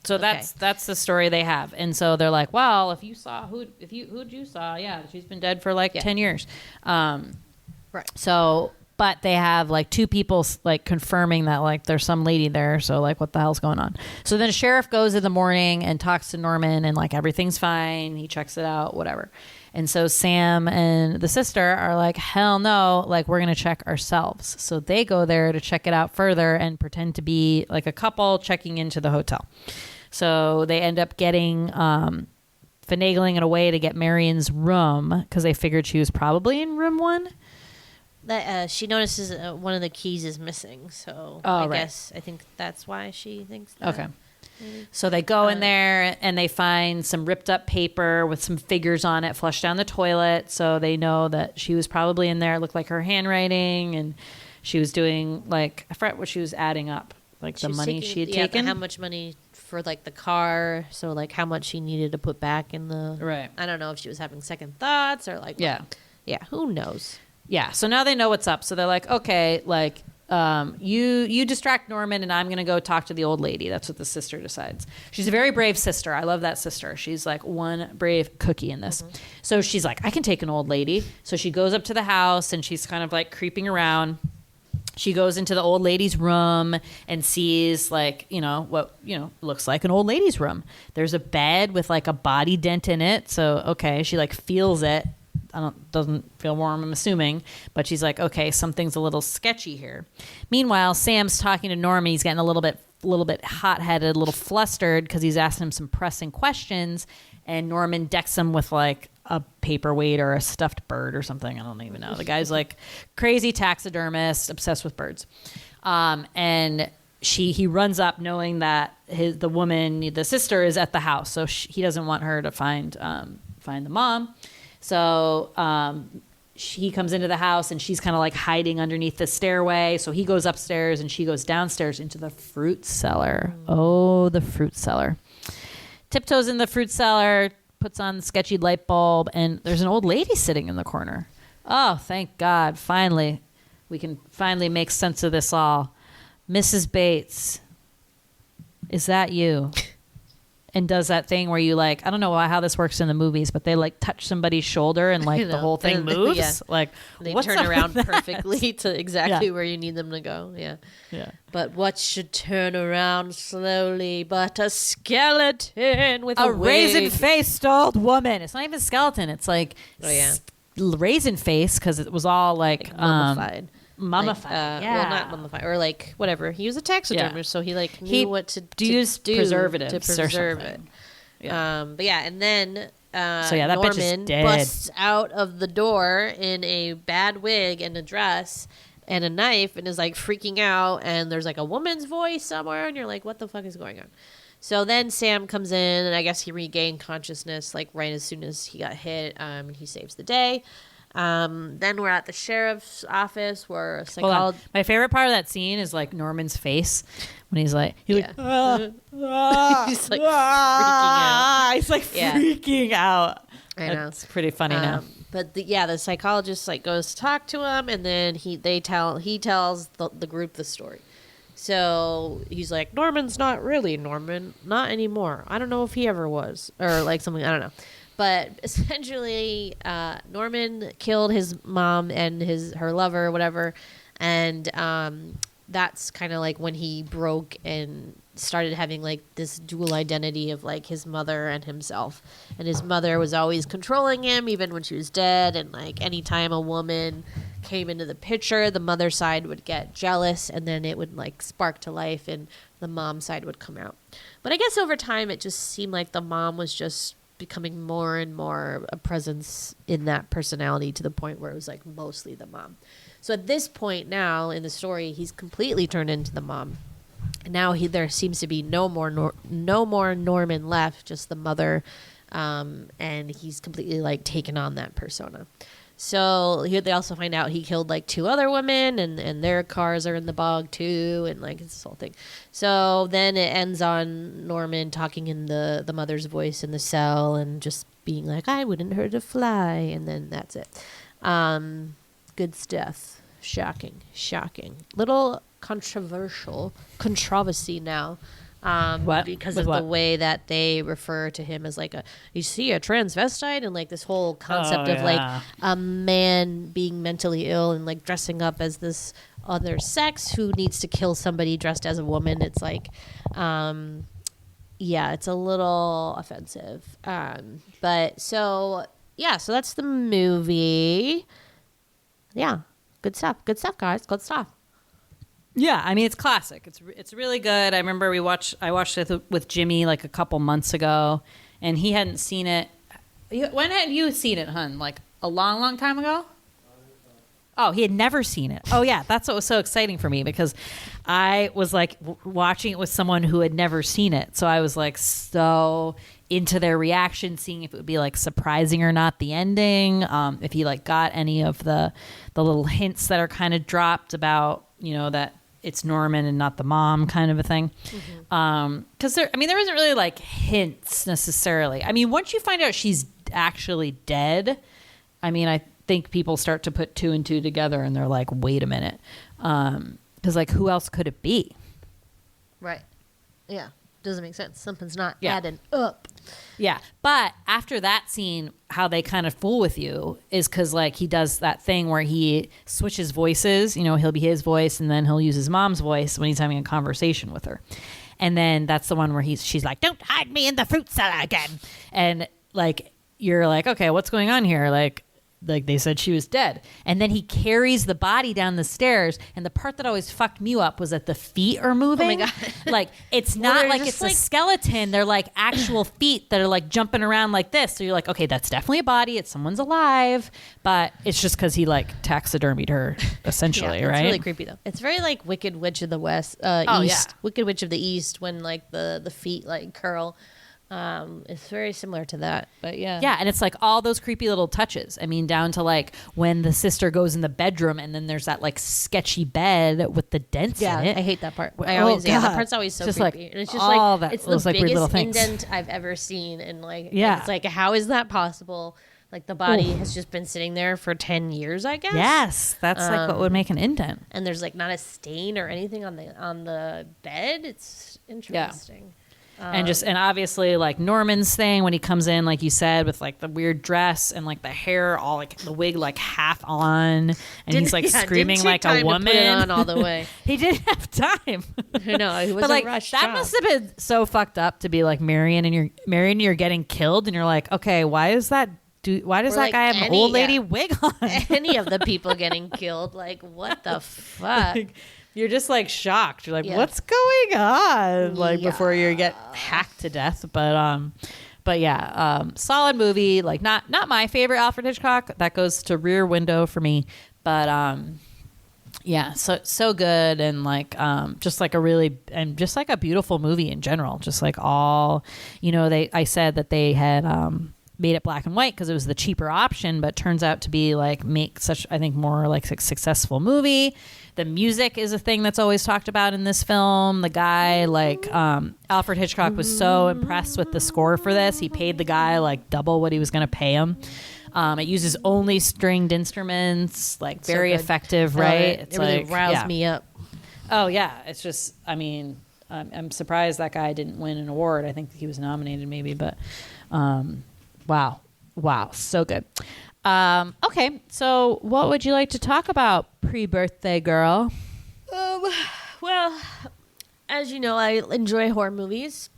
So that's the story they have, and so they're like, well, if you saw who'd you saw, yeah, she's been dead for like 10 years. Right. So, but they have like 2 people like confirming that like there's some lady there. So like, what the hell's going on? So then the sheriff goes in the morning and talks to Norman, and like everything's fine. He checks it out, whatever. And so Sam and the sister are like, hell no, like we're going to check ourselves. So they go there to check it out further and pretend to be like a couple checking into the hotel. So they end up getting, finagling it away to get Marion's room because they figured she was probably in room 1. That she notices one of the keys is missing, so I think that's why she thinks that. Okay. So they go in there and they find some ripped up paper with some figures on it flushed down the toilet, so they know that she was probably in there. It looked like her handwriting, and she was doing like, I forgot what she was adding up, like the money she had taken. How much money for like the car, so like how much she needed to put back in the right. I don't know if she was having second thoughts or like who knows. Yeah, so now they know what's up. So they're like, okay, like you distract Norman, and I'm going to go talk to the old lady. That's what the sister decides. She's a very brave sister. I love that sister. She's like one brave cookie in this. Mm-hmm. So she's like, I can take an old lady. So she goes up to the house, and she's kind of like creeping around. She goes into the old lady's room and sees like, what, looks like an old lady's room. There's a bed with like a body dent in it. So, okay, she like feels it. Doesn't feel warm, I'm assuming, but she's like, okay, something's a little sketchy here. Meanwhile, Sam's talking to Norman. He's getting a little bit hot-headed, a little flustered because he's asking him some pressing questions, and Norman decks him with like a paperweight or a stuffed bird or something. I don't even know. The guy's like crazy taxidermist, obsessed with birds, and he runs up knowing that the woman, the sister, is at the house, so he doesn't want her to find the mom. So he comes into the house, and she's kind of like hiding underneath the stairway. So he goes upstairs, and she goes downstairs into the fruit cellar. Oh, the fruit cellar. Tiptoes in the fruit cellar, puts on the sketchy light bulb, and there's an old lady sitting in the corner. Oh, thank God. Finally, we can finally make sense of this all. Mrs. Bates, is that you? and does that thing where you like, I don't know how this works in the movies, but they like touch somebody's shoulder and like the whole thing moves. Yeah. Like They what's turn up around with that? perfectly to exactly where you need them to go. Yeah. Yeah. But what should turn around slowly but a skeleton with a wig? raisin-faced old woman. It's not even skeleton. It's like raisin face because it was all like Mummified. mummified. Well, not mummified. Or like, whatever. He was a taxidermist, so he like knew what to use do preservatives to or preserve it. something. Yeah. But yeah, and then So yeah, that bitch is Norman dead. busts out of the door in a bad wig and a dress and a knife and is like freaking out, and there's like a woman's voice somewhere, and you're like, what the fuck is going on? So then Sam comes in, and I guess he regained consciousness like right as soon as he got hit, and he saves the day. Then we're at the sheriff's office where a Hold on. psychologist. My favorite part of that scene is like Norman's face when he's like, He's like freaking out. He's like Yeah. freaking out. I know. It's pretty funny now. But the psychologist like goes to talk to him, and then he tells the group the story. So he's like, Norman's not really Norman, not anymore. I don't know if he ever was, or like something. I don't know. But essentially, Norman killed his mom and her lover, whatever, and that's kind of like when he broke and started having like this dual identity of like his mother and himself. And his mother was always controlling him, even when she was dead. And like anytime a woman came into the picture, the mother side would get jealous, and then it would like spark to life, and the mom side would come out. But I guess over time, it just seemed like the mom was just becoming more and more a presence in that personality, to the point where it was like mostly the mom. So at this point now in the story, he's completely turned into the mom. And now there seems to be no more Norman left, just the mother, and he's completely like taken on that persona. So here they also find out he killed like 2 other women, and their cars are in the bog too, and like it's this whole thing. So then it ends on Norman talking in the mother's voice in the cell and just being like, I wouldn't hurt a fly, and then that's it. Good stuff. Shocking. Little controversy now. Because of the way that they refer to him as like you see a transvestite, and like this whole concept of like a man being mentally ill and like dressing up as this other sex who needs to kill somebody dressed as a woman. It's like, it's a little offensive. But so that's the movie. Yeah. Good stuff, guys. Good stuff. Yeah, I mean it's classic. It's really good. I remember I watched it with Jimmy like a couple months ago, and he hadn't seen it. When had you seen it, hun? Like a long, long time ago? Oh, he had never seen it. Oh yeah, that's what was so exciting for me, because I was like watching it with someone who had never seen it. So I was like so into their reaction, seeing if it would be like surprising or not, the ending, if he like got any of the little hints that are kind of dropped about, that it's Norman and not the mom kind of a thing. Because there isn't really like hints necessarily. I mean, once you find out she's actually dead, I think people start to put 2 and 2 together, and they're like, wait a minute. Because like, who else could it be? Right. Yeah. Doesn't make sense. Something's not adding up. Yeah. But after that scene, how they kind of fool with you is because like he does that thing where he switches voices. He'll be his voice, and then he'll use his mom's voice when he's having a conversation with her. And then that's the one where she's like, don't hide me in the fruit cellar again. And like, you're like, okay, what's going on here? Like they said she was dead. And then he carries the body down the stairs. And the part that always fucked me up was that the feet are moving. Oh my God. Like, it's Well, not they're like just it's a skeleton. They're like actual feet that are like jumping around like this. So you're like, okay, that's definitely a body. It's someone's alive. But it's just because he like taxidermied her, essentially, right? It's really creepy though. It's very like Wicked Witch of the West, East. Yeah. Wicked Witch of the East, when like the feet like curl. It's very similar to that, but yeah, and it's like all those creepy little touches. Down to like when the sister goes in the bedroom, and then there's that like sketchy bed with the dents in it. I hate that part. God. That part's always so just creepy, like and it's just all like that, it's the those, like, weird little biggest things. indent I've ever seen, and like Yeah. it's like, how is that possible? Like the body has just been sitting there for 10 years, I guess. Yes, that's like what would make an indent. And there's like not a stain or anything on the bed. It's interesting. And obviously like Norman's thing when he comes in, like you said, with like the weird dress and like the hair, all like the wig like half on, and he's like screaming like a woman. To put it on all the way. He didn't have time. I know, he was but like rushed that job. must have been so fucked up to be like Marion, and you're getting killed, and you're like, okay, why does that Or, guy have an old lady wig on? Any of the people getting killed, like what the fuck? Like, you're just like shocked. You're like, what's going on? Like before you get hacked to death. But yeah, solid movie. Like not my favorite Alfred Hitchcock. That goes to Rear Window for me. But yeah, so good, and like just like a beautiful movie in general. Just like all, I said that they had made it black and white because it was the cheaper option, but turns out to be like make such, I think, more like successful movie. The music is a thing that's always talked about in this film. The guy, like Alfred Hitchcock, was so impressed with the score for this. He paid the guy like double what he was going to pay him. It uses only stringed instruments, like very effective, right? It really roused me up. Oh yeah, it's just, I mean, I'm surprised that guy didn't win an award. I think he was nominated maybe, but wow, so good. Okay, so what would you like to talk about, pre-birthday girl? Well, as you know, I enjoy horror movies,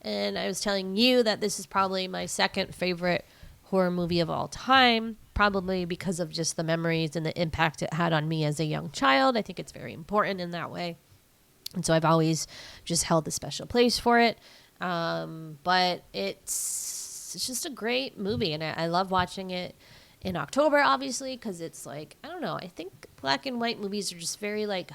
and I was telling you that this is probably my second favorite horror movie of all time, probably because of just the memories and the impact it had on me as a young child. I think it's very important in that way, and so I've always just held a special place for it. But it's just a great movie, and I love watching it in October, obviously, because it's like, I don't know, I think black and white movies are just very like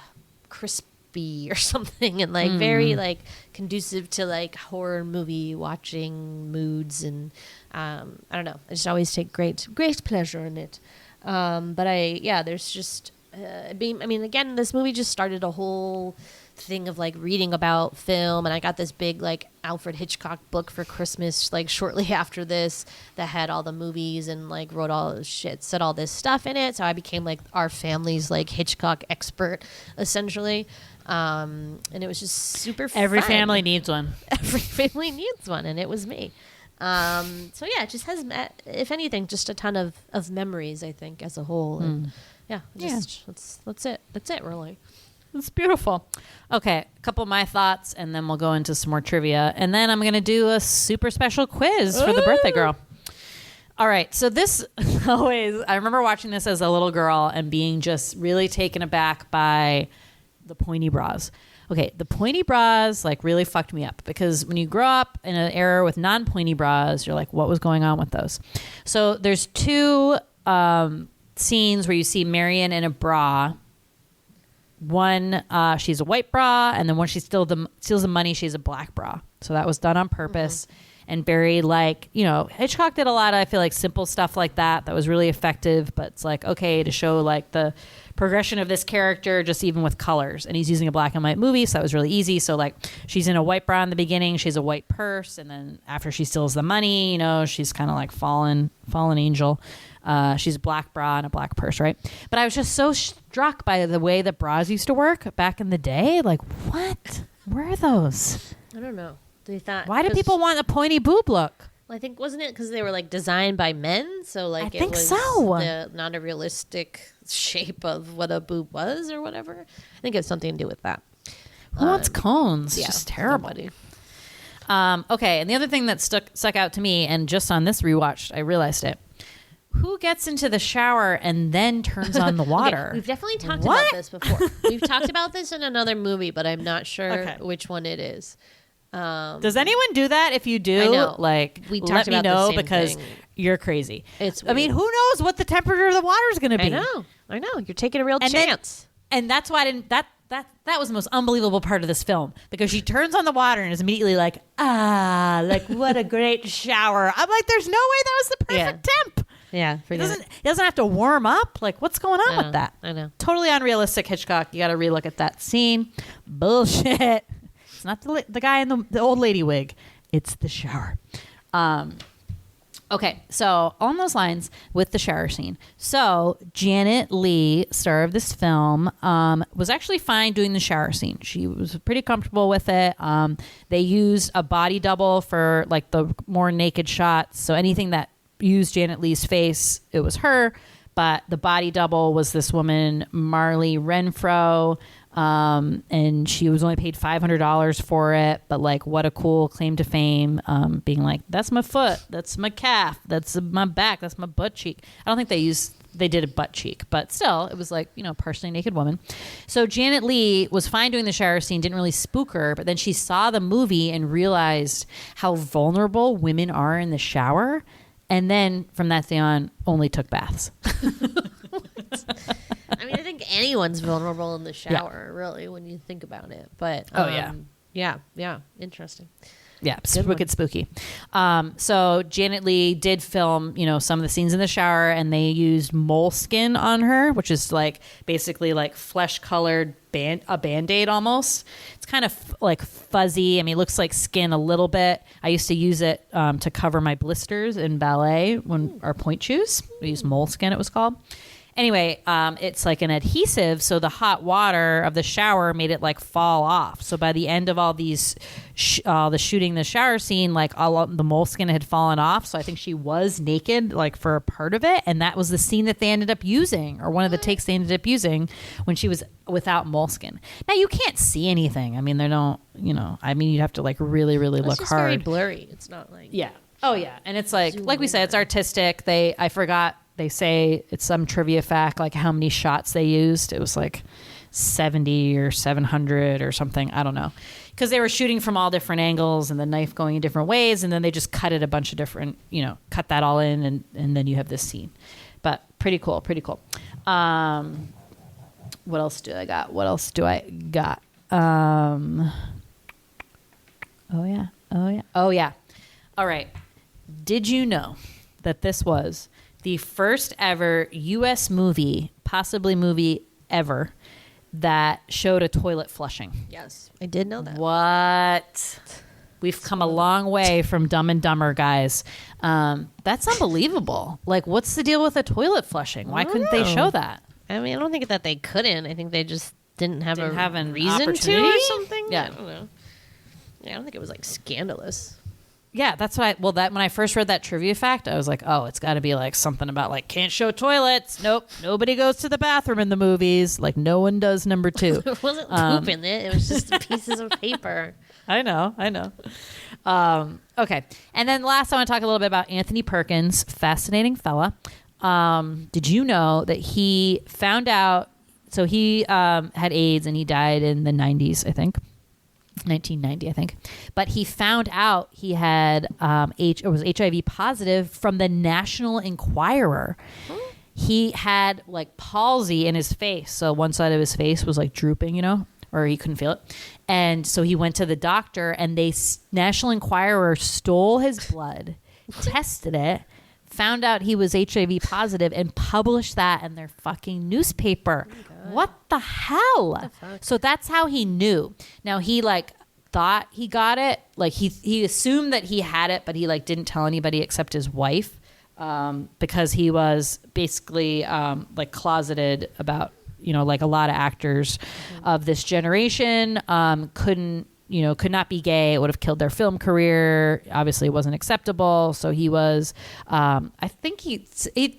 crispy or something, and like very like conducive to like horror movie watching moods, and I don't know, I just always take great pleasure in it. But there's just I mean, again, this movie just started a whole thing of like reading about film, and I got this big like Alfred Hitchcock book for Christmas like shortly after this that had all the movies and like wrote all this shit, said all this stuff in it, so I became like our family's like Hitchcock expert essentially, and it was just super fun. Every family needs one. Every family needs one, and it was me. So yeah, it just has, if anything, just a ton of memories, I think, as a whole. And that's it really. It's beautiful. Okay, a couple of my thoughts, and then we'll go into some more trivia. And then I'm going to do a super special quiz for the birthday girl. All right, so this I remember watching this as a little girl and being just really taken aback by the pointy bras. Okay, the pointy bras like really fucked me up, because when you grow up in an era with non-pointy bras, you're like, what was going on with those? So there's two scenes where you see Marion in a bra. One, she's a white bra, and then when she steals the money, she's a black bra. So that was done on purpose, and very like, Hitchcock did a lot of, I feel like, simple stuff like that was really effective, but it's like, okay, to show like the progression of this character just even with colors, and he's using a black and white movie, so that was really easy. So like she's in a white bra in the beginning, she's a white purse, and then after she steals the money, she's kind of like fallen angel. She's a black bra and a black purse, right? But I was just so struck by the way that bras used to work back in the day. Like, what were those? I don't know. They thought, why do people want a pointy boob look? Well, I think, wasn't it because they were like designed by men? So like, I it think was so. Not a realistic shape of what a boob was or whatever. I think it's something to do with that. Who wants cones? Yeah, Just terrible. Nobody. Okay, and the other thing that stuck out to me, and just on this rewatch, I realized it. Who gets into the shower and then turns on the water? Okay, we've definitely talked about this before. We've talked about this in another movie, but I'm not sure which one it is. Does anyone do that? If you do, I know. like, we let me about know, the same because thing. You're crazy. It's I mean, who knows what the temperature of the water is going to be? I know. You're taking a real chance. And that's why I didn't. That was the most unbelievable part of this film, because she turns on the water and is immediately like, like, what a great shower. I'm like, there's no way that was the perfect temp. Yeah, it doesn't have to warm up. Like, what's going on with that? I know. Totally unrealistic, Hitchcock. You got to relook at that scene. Bullshit. It's not the guy in the old lady wig. It's the shower. Okay, so on those lines with the shower scene. So Janet Leigh, star of this film, was actually fine doing the shower scene. She was pretty comfortable with it. They used a body double for like the more naked shots. So anything that used Janet Leigh's face, it was her. But the body double was this woman, Marley Renfro. And she was only paid $500 for it, but like, what a cool claim to fame, being like, that's my foot, that's my calf, that's my back, that's my butt cheek. I don't think they did a butt cheek, but still it was like, partially naked woman. So Janet Leigh was fine doing the shower scene, didn't really spook her, but then she saw the movie and realized how vulnerable women are in the shower. And then from that day on, only took baths. I mean, I think anyone's vulnerable in the shower, really, when you think about it. But yeah, interesting. Yeah, wicked spooky. So Janet Leigh did film, some of the scenes in the shower, and they used moleskin on her, which is like basically like flesh-colored a Band-Aid almost. It's kind of like fuzzy. I mean, it looks like skin a little bit. I used to use it to cover my blisters in ballet when our point shoes. We used moleskin, it was called. Anyway, it's like an adhesive, so the hot water of the shower made it like fall off. So by the end of all these, the shooting the shower scene, like all the moleskin had fallen off. So I think she was naked like for a part of it, and that was the scene that they ended up using, or one of the takes they ended up using when she was without moleskin. Now you can't see anything. I mean, they don't, I mean, you'd have to like really, really look just hard. Very blurry. It's not like Oh yeah, and it's like we said, it's artistic. I forgot. They say it's some trivia fact, like how many shots they used. It was like 70 or 700 or something. I don't know. Because they were shooting from all different angles and the knife going in different ways. And then they just cut it a bunch of different, cut that all in. And then you have this scene. But pretty cool. Pretty cool. What else do I got? Oh, yeah. All right. Did you know that this was the first ever U.S. movie, possibly movie ever, that showed a toilet flushing? Yes, I did know that. What? We've come a long way from Dumb and Dumber, guys. That's unbelievable. Like, what's the deal with a toilet flushing? Why couldn't they show that? I mean, I don't think that they couldn't. I think they just didn't have a reason opportunity to or something. Yeah. I don't know. Yeah, I don't think it was like scandalous. Yeah, that's why. Well, when I first read that trivia fact, I was like, oh, it's got to be like something about like can't show toilets. Nope, nobody goes to the bathroom in the movies. Like no one does number 2. It wasn't poop in it. It was just pieces of paper. I know. Okay, and then last, I want to talk a little bit about Anthony Perkins, fascinating fella. Did you know that he found out? So he had AIDS and he died in the 90s, I think. 1990, I think. But he found out he had was HIV positive from the National Enquirer. He had like palsy in his face. So one side of his face was like drooping, or he couldn't feel it. And so he went to the doctor, and National Enquirer stole his blood, tested it, found out he was HIV positive, and published that in their fucking newspaper. What the hell? So that's how he knew. Now he like thought he got it. Like he assumed that he had it, but he like didn't tell anybody except his wife, because he was basically like closeted about, like a lot of actors of this generation could not be gay. It would have killed their film career. Obviously, it wasn't acceptable. So he was. I think he had said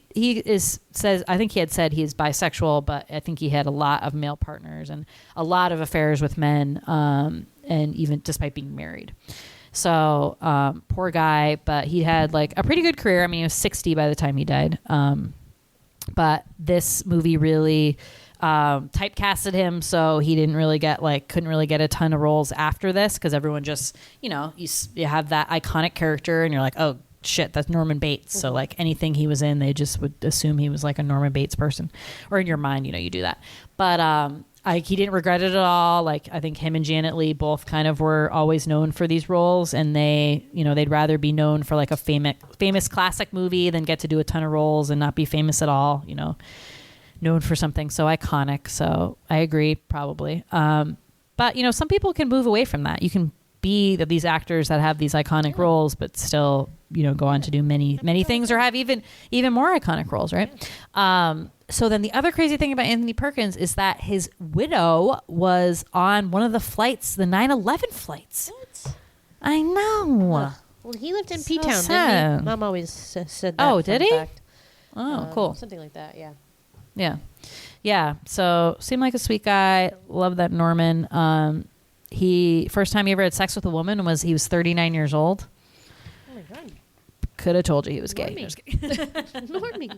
he is bisexual, but I think he had a lot of male partners and a lot of affairs with men, and even despite being married. So poor guy, but he had like a pretty good career. I mean, he was 60 by the time he died. But this movie really typecasted him, so he couldn't really get a ton of roles after this, because everyone just, you have that iconic character and you're like, oh shit, that's Norman Bates. So like anything he was in, they just would assume he was like a Norman Bates person, or in your mind, you do that. But he didn't regret it at all. Like I think him and Janet Leigh both kind of were always known for these roles, and they, they'd rather be known for like a famous classic movie than get to do a ton of roles and not be famous at all, known for something so iconic. So I agree, probably. But some people can move away from that. You can be these actors that have these iconic roles, but still, go on to do many things or have even more iconic roles, right? So then the other crazy thing about Anthony Perkins is that his widow was on one of the flights, the 9/11 flights. What? I know. Well, he lived in So P-Town, sad. didn't he? Mom always said that. Oh, did fun he? fact. Oh, cool. Something like that, yeah. Yeah. So seemed like a sweet guy. Love that Norman. He first time he ever had sex with a woman was he was 39 years old. Oh my God. Could have told you he was gay. Normie. Normie.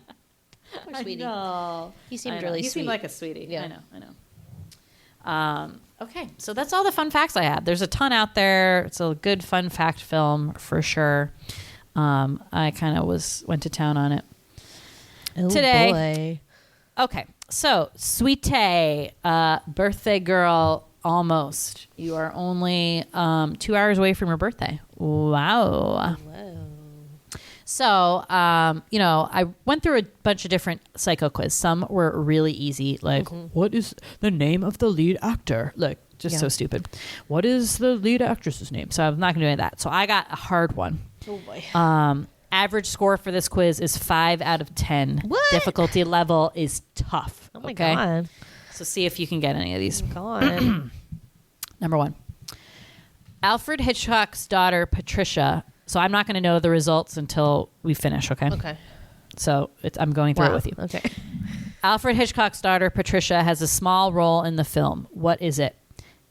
Poor Sweety. No. He seemed really sweet. He seemed like a sweetie. Yeah. I know. Okay, so that's all the fun facts I had. There's a ton out there. It's a good fun fact film for sure. I kind of went to town on it today. Boy. Okay, so Sweety, birthday girl, almost. You are only 2 hours away from your birthday. Wow. Whoa. So, I went through a bunch of different psycho quiz. Some were really easy, like, what is the name of the lead actor? Like, just so stupid. What is the lead actress's name? So I'm not going to do any of that. So I got a hard one. Oh, boy. Average score for this quiz is 5 out of 10. What? Difficulty level is tough. Oh, my okay? God. So see if you can get any of these. God. Number 1. Alfred Hitchcock's daughter, Patricia. So I'm not going to know the results until we finish, okay? Okay. So I'm going through it with you. Okay. Alfred Hitchcock's daughter, Patricia, has a small role in the film. What is it?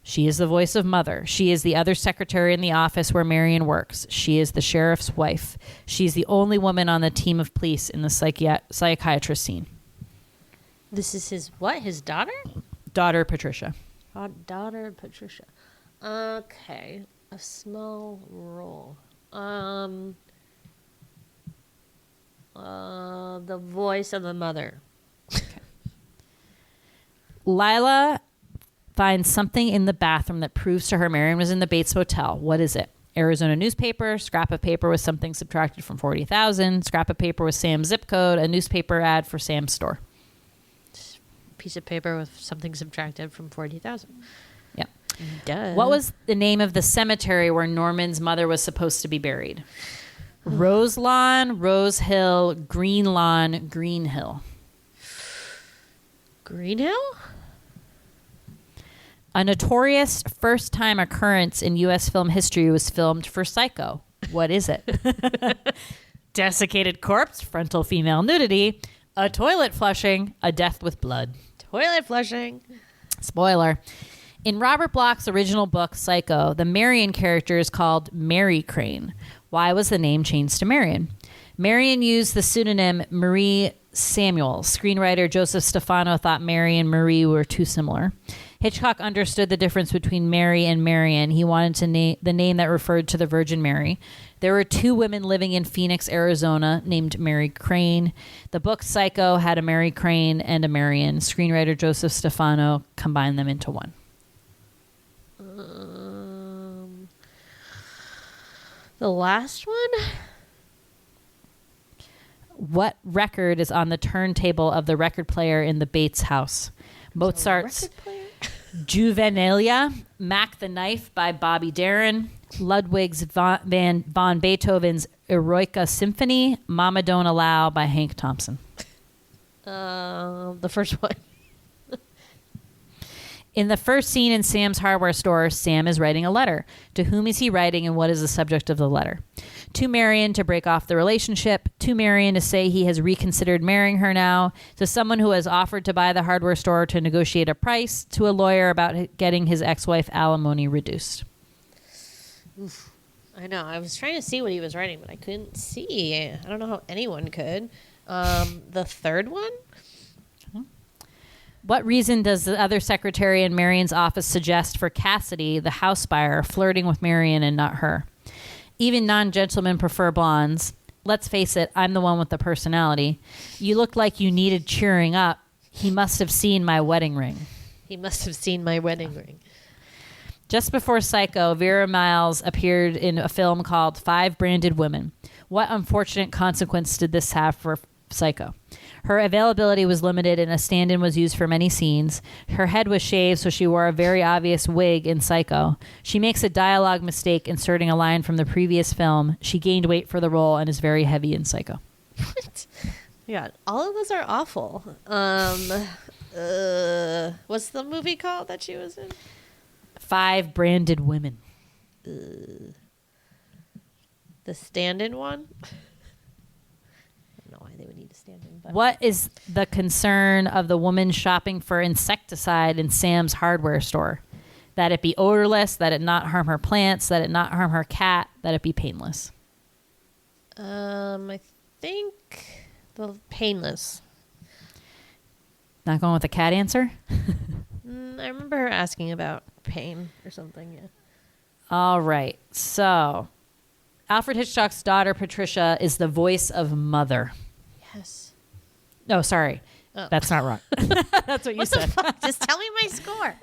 She is the voice of Mother. She is the other secretary in the office where Marion works. She is the sheriff's wife. She's the only woman on the team of police in the psychiatrist scene. This is his what? His daughter? Daughter, Patricia. Daughter Patricia. Okay. A small role. The voice of the mother. Lila finds something in the bathroom that proves to her Marion was in the Bates Motel. What is it? Arizona newspaper, scrap of paper with something subtracted from 40,000, scrap of paper with Sam's zip code, a newspaper ad for Sam's store. Piece of paper with something subtracted from 40,000. Yep. Duh. What was the name of the cemetery where Norman's mother was supposed to be buried? Rose Lawn, Rose Hill, Green Lawn, Green Hill. Green Hill? A notorious first-time occurrence in U.S. film history was filmed for Psycho. What is it? Desiccated corpse, frontal female nudity, a toilet flushing, a death with blood. Toilet flushing. Spoiler. In Robert Bloch's original book, Psycho, the Marion character is called Mary Crane. Why was the name changed to Marion? Marion used the pseudonym Marie Samuel. Screenwriter Joseph Stefano thought Mary and Marie were too similar. Hitchcock understood the difference between Mary and Marion. He wanted to name the name that referred to the Virgin Mary. There were 2 women living in Phoenix, Arizona, named Mary Crane. The book Psycho had a Mary Crane and a Marion. Screenwriter Joseph Stefano combined them into one. The last one? What record is on the turntable of the record player in the Bates house? Mozart's Juvenilia, Mac the Knife by Bobby Darin, Ludwig's von Beethoven's Eroica Symphony, Mama Don't Allow by Hank Thompson. The first one. In the first scene in Sam's hardware store, Sam is writing a letter. To whom is he writing and what is the subject of the letter? To Marion to break off the relationship. To Marion to say he has reconsidered marrying her now. To someone who has offered to buy the hardware store to negotiate a price. To a lawyer about getting his ex-wife alimony reduced. Oof. I know. I was trying to see what he was writing, but I couldn't see. I don't know how anyone could. The third one? What reason does the other secretary in Marion's office suggest for Cassidy, the house buyer, flirting with Marion and not her? Even non-gentlemen prefer blondes. Let's face it, I'm the one with the personality. You look like you needed cheering up. He must have seen my wedding ring. He must have seen my wedding ring. Just before Psycho, Vera Miles appeared in a film called 5 Branded Women. What unfortunate consequence did this have for Psycho. Her availability was limited and a stand-in was used for many scenes. Her head was shaved, so she wore a very obvious wig in Psycho. She makes a dialogue mistake inserting a line from the previous film. She gained weight for the role and is very heavy in Psycho. What? Yeah, all of those are awful. What's the movie called that she was in? 5 Branded Women. The stand-in one? I don't know why they would need a stand-in. But. What is the concern of the woman shopping for insecticide in Sam's hardware store? That it be odorless, that it not harm her plants, that it not harm her cat, that it be painless. I think the painless. Not going with the cat answer? I remember her asking about pain or something, yeah. All right. So, Alfred Hitchcock's daughter, Patricia, is the voice of Mother. Yes. No, sorry. Oh. That's not wrong. That's what you What said. the fuck? Just tell me my score.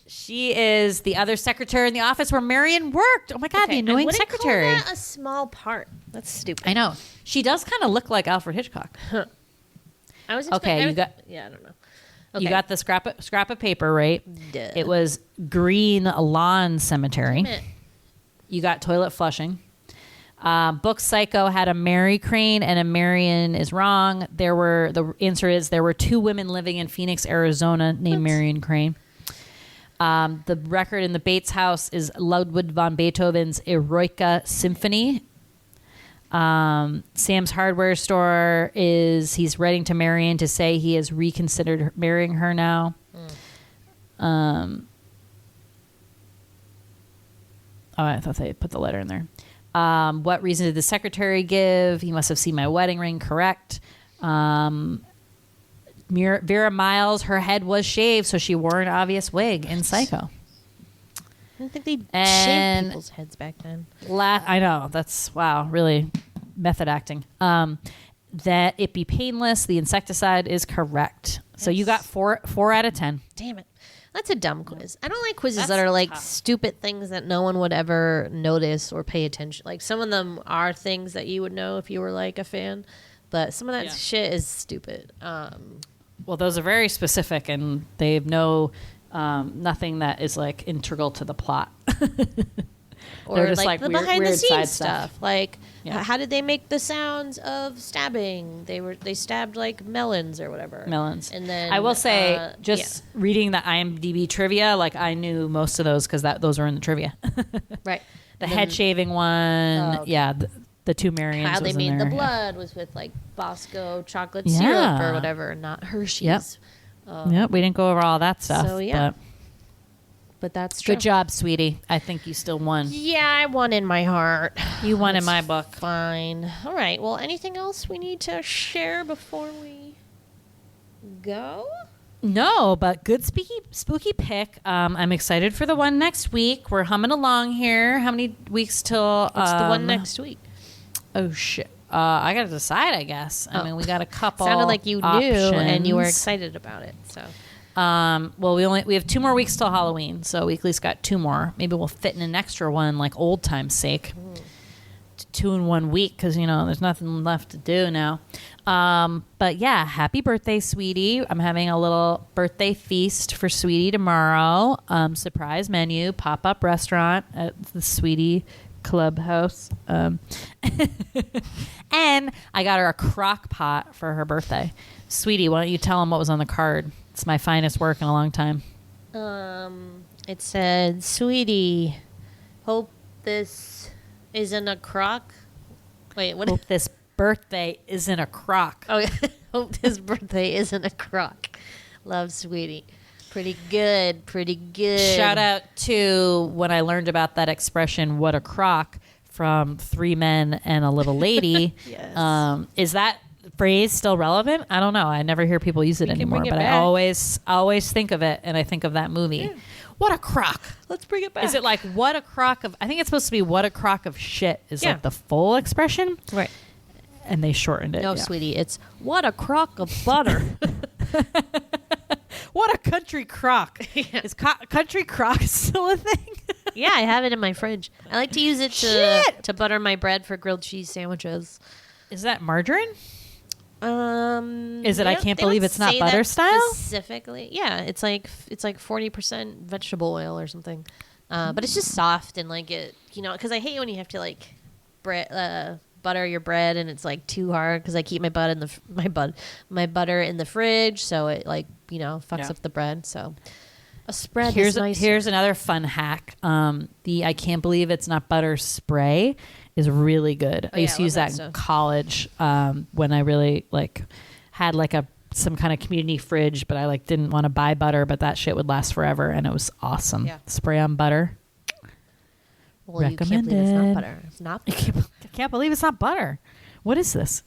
She is the other secretary in the office where Marion worked. Oh my God, the annoying I secretary. wouldn't call that a small part. That's stupid. I know. She does kind of look like Alfred Hitchcock. I was Okay, you got... Yeah, I don't know. Okay. You got the scrap of paper, right? Duh. It was Green Lawn Cemetery. Damn it. You got toilet flushing. Book Psycho had a Mary Crane and a Marion is wrong. The answer is there were 2 women living in Phoenix, Arizona named Marion Crane. The record in the Bates house is Ludwig von Beethoven's Eroica Symphony. Sam's hardware store he's writing to Marion to say he has reconsidered marrying her now. I thought they put the letter in there. What reason did the secretary give? He must have seen my wedding ring. Correct. Vera Miles, her head was shaved, so she wore an obvious wig in Psycho. I don't think they And shaved people's heads back then. I know. That's, wow, really method acting. That it be painless. The insecticide is correct. So you got 4 out of 10. Damn it. That's a dumb quiz. I don't like quizzes That's that are like tough. stupid things that no one would ever notice or pay attention. Like some of them are things that you would know if you were like a fan, but some of that shit is stupid. Well, those are very specific, and they have nothing that is like integral to the plot. Or They're just like the weird- behind the weird side scenes stuff. stuff. Like Yeah. how did they make the sounds of stabbing? They stabbed like melons or whatever. Melons. And then I will say, reading the IMDb trivia, like I knew most of those because those were in the trivia. right. The And head then shaving one, okay. yeah. The 2 Marions. how they was in made there, the yeah. blood was with like Bosco chocolate Yeah. syrup or whatever, not Hershey's. Yep. Yep, we didn't go over all that stuff. So, yeah. But But that's true. good job, sweetie. I think you still won. Yeah, I won in my heart. You won in That's my book. Fine. All right. Well, anything else we need to share before we go? No, but good spooky pick. I'm excited for the one next week. We're humming along here. How many weeks till? What's the one next week? Oh shit! I gotta decide. I guess. I mean, we got a couple. Sounded like you knew and you were excited about it. So. Well, we have 2 more weeks till Halloween, so we at least got 2 more. Maybe we'll fit in an extra one, like old time's sake. 2 in 1 week, because there's nothing left to do now. But yeah, happy birthday, Sweety! I'm having a little birthday feast for Sweety tomorrow. Surprise menu, pop-up restaurant at the Sweety Clubhouse. And I got her a crock pot for her birthday. Sweety, why don't you tell them what was on the card? It's my finest work in a long time. It said, "Sweetie, hope this isn't a crock." Wait, what? Hope this birthday isn't a crock. Oh, hope this birthday isn't a crock. Love, Sweetie. Pretty good. Pretty good. Shout out to when I learned about that expression, "what a crock," from 3 Men and a Little Lady. Yes. Is that phrase still relevant? I don't know. I never hear people use it can anymore, bring it but back. I always think of it, and I think of that movie. Yeah. What a crock. Let's bring it back. Is it like what a crock of? I think it's supposed to be what a crock of shit is Yeah. like the full expression, right? and they shortened it. No, yeah. Sweetie, it's what a crock of butter. What a country crock. Yeah. Is country crock still a thing? Yeah, I have it in my fridge. I like to use it Shit. to butter my bread for grilled cheese sandwiches. Is that margarine? Is it? They I don't- can't they don't believe it's not say butter that style. specifically. Yeah, it's like 40% vegetable oil or something. But it's just soft and like it, because I hate when you have to like butter your bread and it's like too hard because I keep my butter in the fridge, so it like fucks up the bread. So a spread is nice. Here's another fun hack. The I can't believe it's not butter spray is really good. I used to use that in college when I really like had like some kind of community fridge, but I like didn't want to buy butter, but that shit would last forever and it was awesome. Yeah. Spray on butter. Well, you can't believe it's not butter. It's not butter. I can't believe it's not butter. What is this?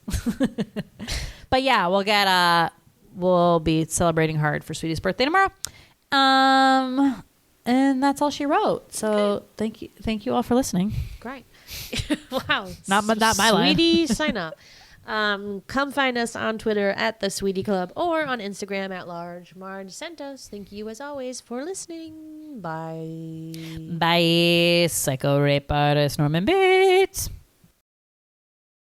But yeah, we'll be celebrating hard for Sweetie's birthday tomorrow. And that's all she wrote. So thank you all for listening. Great. Wow. Not my line. Sweetie, sign up. Come find us on Twitter at the Sweetie Club or on Instagram at Large Marge Sent Us. Thank you as always for listening. Bye. Bye. Psycho Rape Artist Norman Bates.